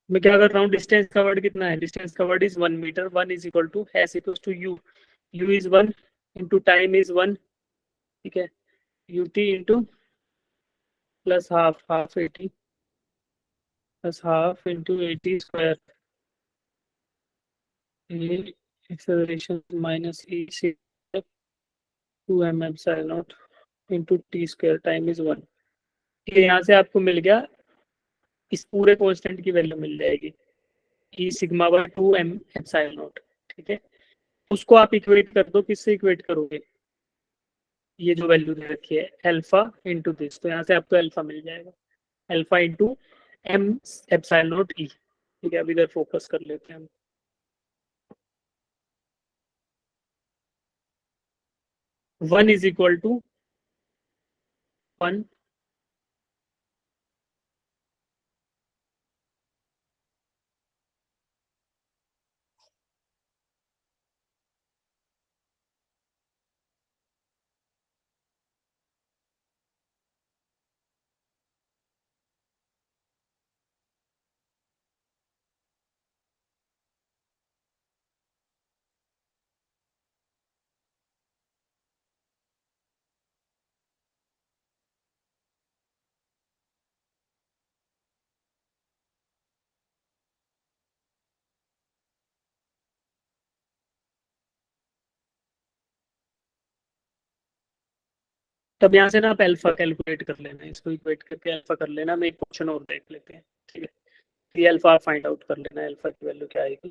मैं क्या कर रहा हूँ, डिस्टेंस कवर्ड कितना है, distance covered is 1 metre, 1 is equal to S equal to U, U is 1 into time is 1। ठीक है, U T into plus half 80 plus half into 80 square, ये एक्सेलरेशन माइनस ई से 2m epsilon naught into T square time is 1। ठीक है, यहाँ से आपको मिल गया, इस पूरे कांस्टेंट की वैल्यू मिल जाएगी ई sigma by 2m epsilon not. ठीक है, उसको आप इक्वेट कर दो, किससे इक्वेट करोगे, ये जो वैल्यू दे रखी है अल्फा इंटू दिस, तो यहाँ से आपको अल्फा मिल जाएगा, alpha into M epsilon naught E. ठीक है, अब इधर फोकस कर लेते हैं हम। वन इज इक्वल टू 1 तब यहाँ से ना आप अल्फा कैलकुलेट कर लेना, इसको इक्वेट करके अल्फा कर लेना। मैं एक क्वेश्चन और देख लेते हैं। ठीक है, ये अल्फा फाइंड आउट कर लेना, अल्फा की वैल्यू क्या आएगी।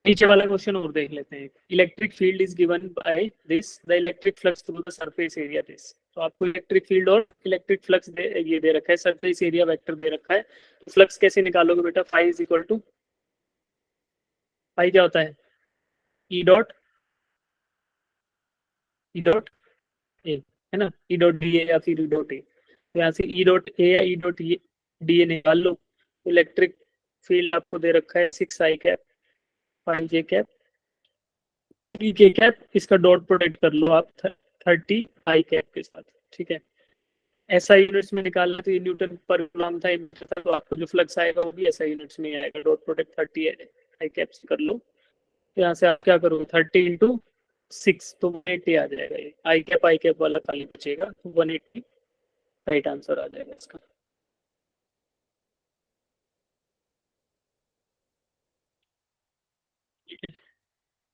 नीचे वाला क्वेश्चन और देख लेते हैं, electric field is given by this, the electric flux through the surface area this. तो आपको इलेक्ट्रिक फील्ड और इलेक्ट्रिक फ्लक्स ये दे रखा है, सरफेस एरिया वेक्टर दे रखा है, तो फ्लक्स कैसे निकालोगे बेटा, phi is equal to, phi क्या होता है, ई डॉट ए, है ना, ई डॉट डी ए या फिर ई डॉट ए, तो यहाँ से ई डॉट ए या ई डॉट डी ए निकाल लो। इलेक्ट्रिक फील्ड आपको दे रखा है 6 आई कैप 5 जे कैप 3 के कैप, इसका डॉट प्रोडक्ट कर लो आप 30 आई कैप के साथ। ठीक है, SI यूनिट्स में निकालना तो ये न्यूटन पर कूलम था, एमीटर था, तो आपको जो फ्लक्स आएगा वो भी SI यूनिट्स में ही आएगा। डॉट प्रोडक्ट 30 है, आई कैप्स कर लो। तो यहाँ से आप क्या करोगे 30 इंटू 6 तो 180 आ जाएगा। ये आई कैप वाला खाली बचेगा, तो 180 राइट आंसर आ जाएगा इसका।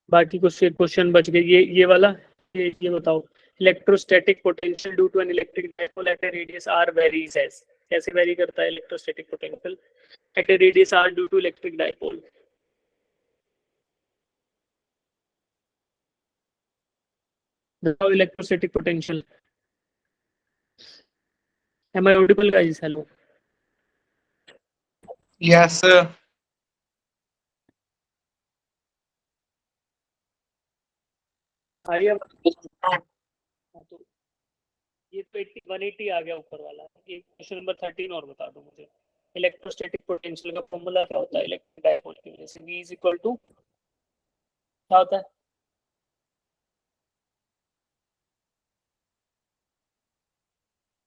बाकी कुछ क्वेश्चन बच गए, ये वाला, ये बताओ, electrostatic potential due to an electric dipole at a radius r varies as. कैसे वेरी करता है electrostatic potential at a radius r due to electric dipole? बताओ electrostatic potential. Am I audible guys? Hello, Yes. आइए। तो ये तो 180 आ गया ऊपर वाला। एक क्वेश्चन नंबर 13 और बता दो मुझे। इलेक्ट्रोस्टैटिक पोटेंशियल का फॉर्मूला क्या होता है इलेक्ट्रिक डायपोल की वजह से? V इज इक्वल टू क्या होता है?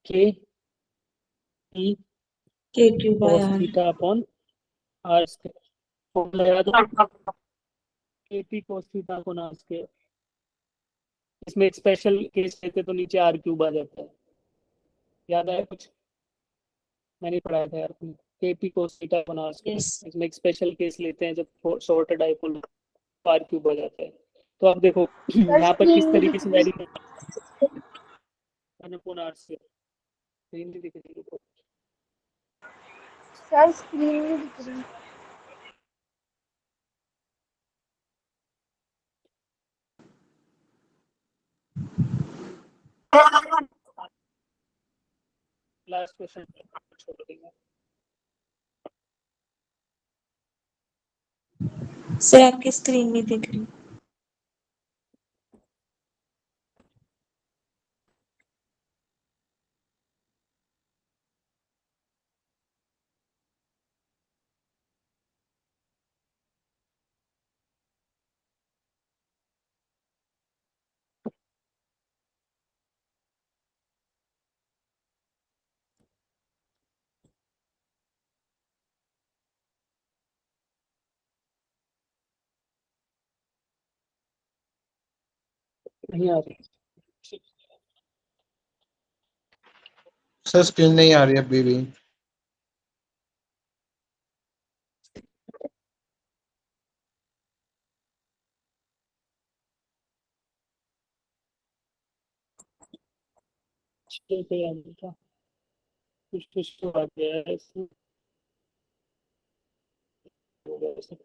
K E KQ by cos R. Theta upon R square. Formula याद है? KP cos theta upon R square. इसमें एक स्पेशल केस लेते तो नीचे R क्यूब आ जाता है। याद आया कुछ? मैंने पढ़ाया था यार। KP cos theta upon R square. Yes. इसमें एक स्पेशल केस लेते हैं जब शॉर्ट डायपोल R क्यूब आ जाता है। तो आप देखो यहाँ पर किस तरीके से vary upon R square. Screen भी दिख रही है। सर स्क्रीन में दिख रही है। लास्ट क्वेश्चन छोड़ देंगे। सर आपकी स्क्रीन नहीं दिख रही। नहीं आ रही। सर स्क्रीन नहीं आ रही अभी भी। ठीक है यार, बेटा कुछ तो आ गया है इसमें। हो गया ऐसे।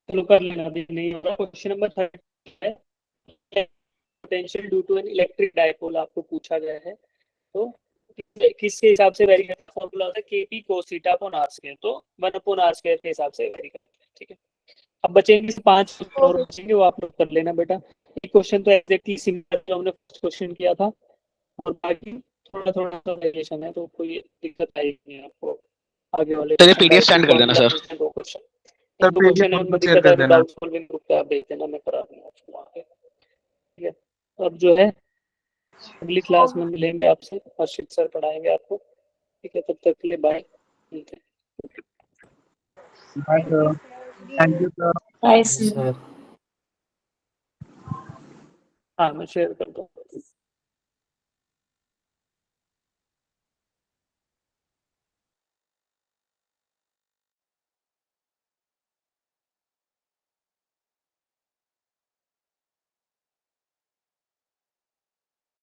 चलो कर लेना, अभी नहीं होगा। क्वेश्चन नंबर 30 है, potential due to an electric dipole आपको पूछा गया है। तो किसके हिसाब से वेरी करता है? फॉर्मूला होता है K P cos theta upon R square. तो 1 अपॉन आर स्क्वायर के हिसाब से वेरी करता है। ठीक है, अब बचेंगे 5 और बचेंगे, वो आप लोग कर लेना बेटा। ये क्वेश्चन तो एग्जैक्टली सिमिलर जो हमने फर्स्ट क्वेश्चन किया था, और बाकी थोड़ा थोड़ा सा वेरिएशन है, तो कोई दिक्कत आएगी नहीं आपको आगे वाले चलिए क्वेश्चन। PDF सेंड कर देना सर। दो क्वेश्चन, सर दो क्वेश्चन है, PDF उनमें शेयर दिक्कत कर है तो देना। डाउट सॉल्विंग ग्रुप पे आप भेज देना, मैं करा दूंगा आपको वहाँ पे। ठीक है, अब जो है अगली क्लास में मिलेंगे आपसे, हर्षित सर पढ़ाएंगे आपको। ठीक है, तब तक के लिए बाय, मिलते हैं। Bye sir, thank you sir. Hi, sir. हाँ मैं शेयर कर दूँ।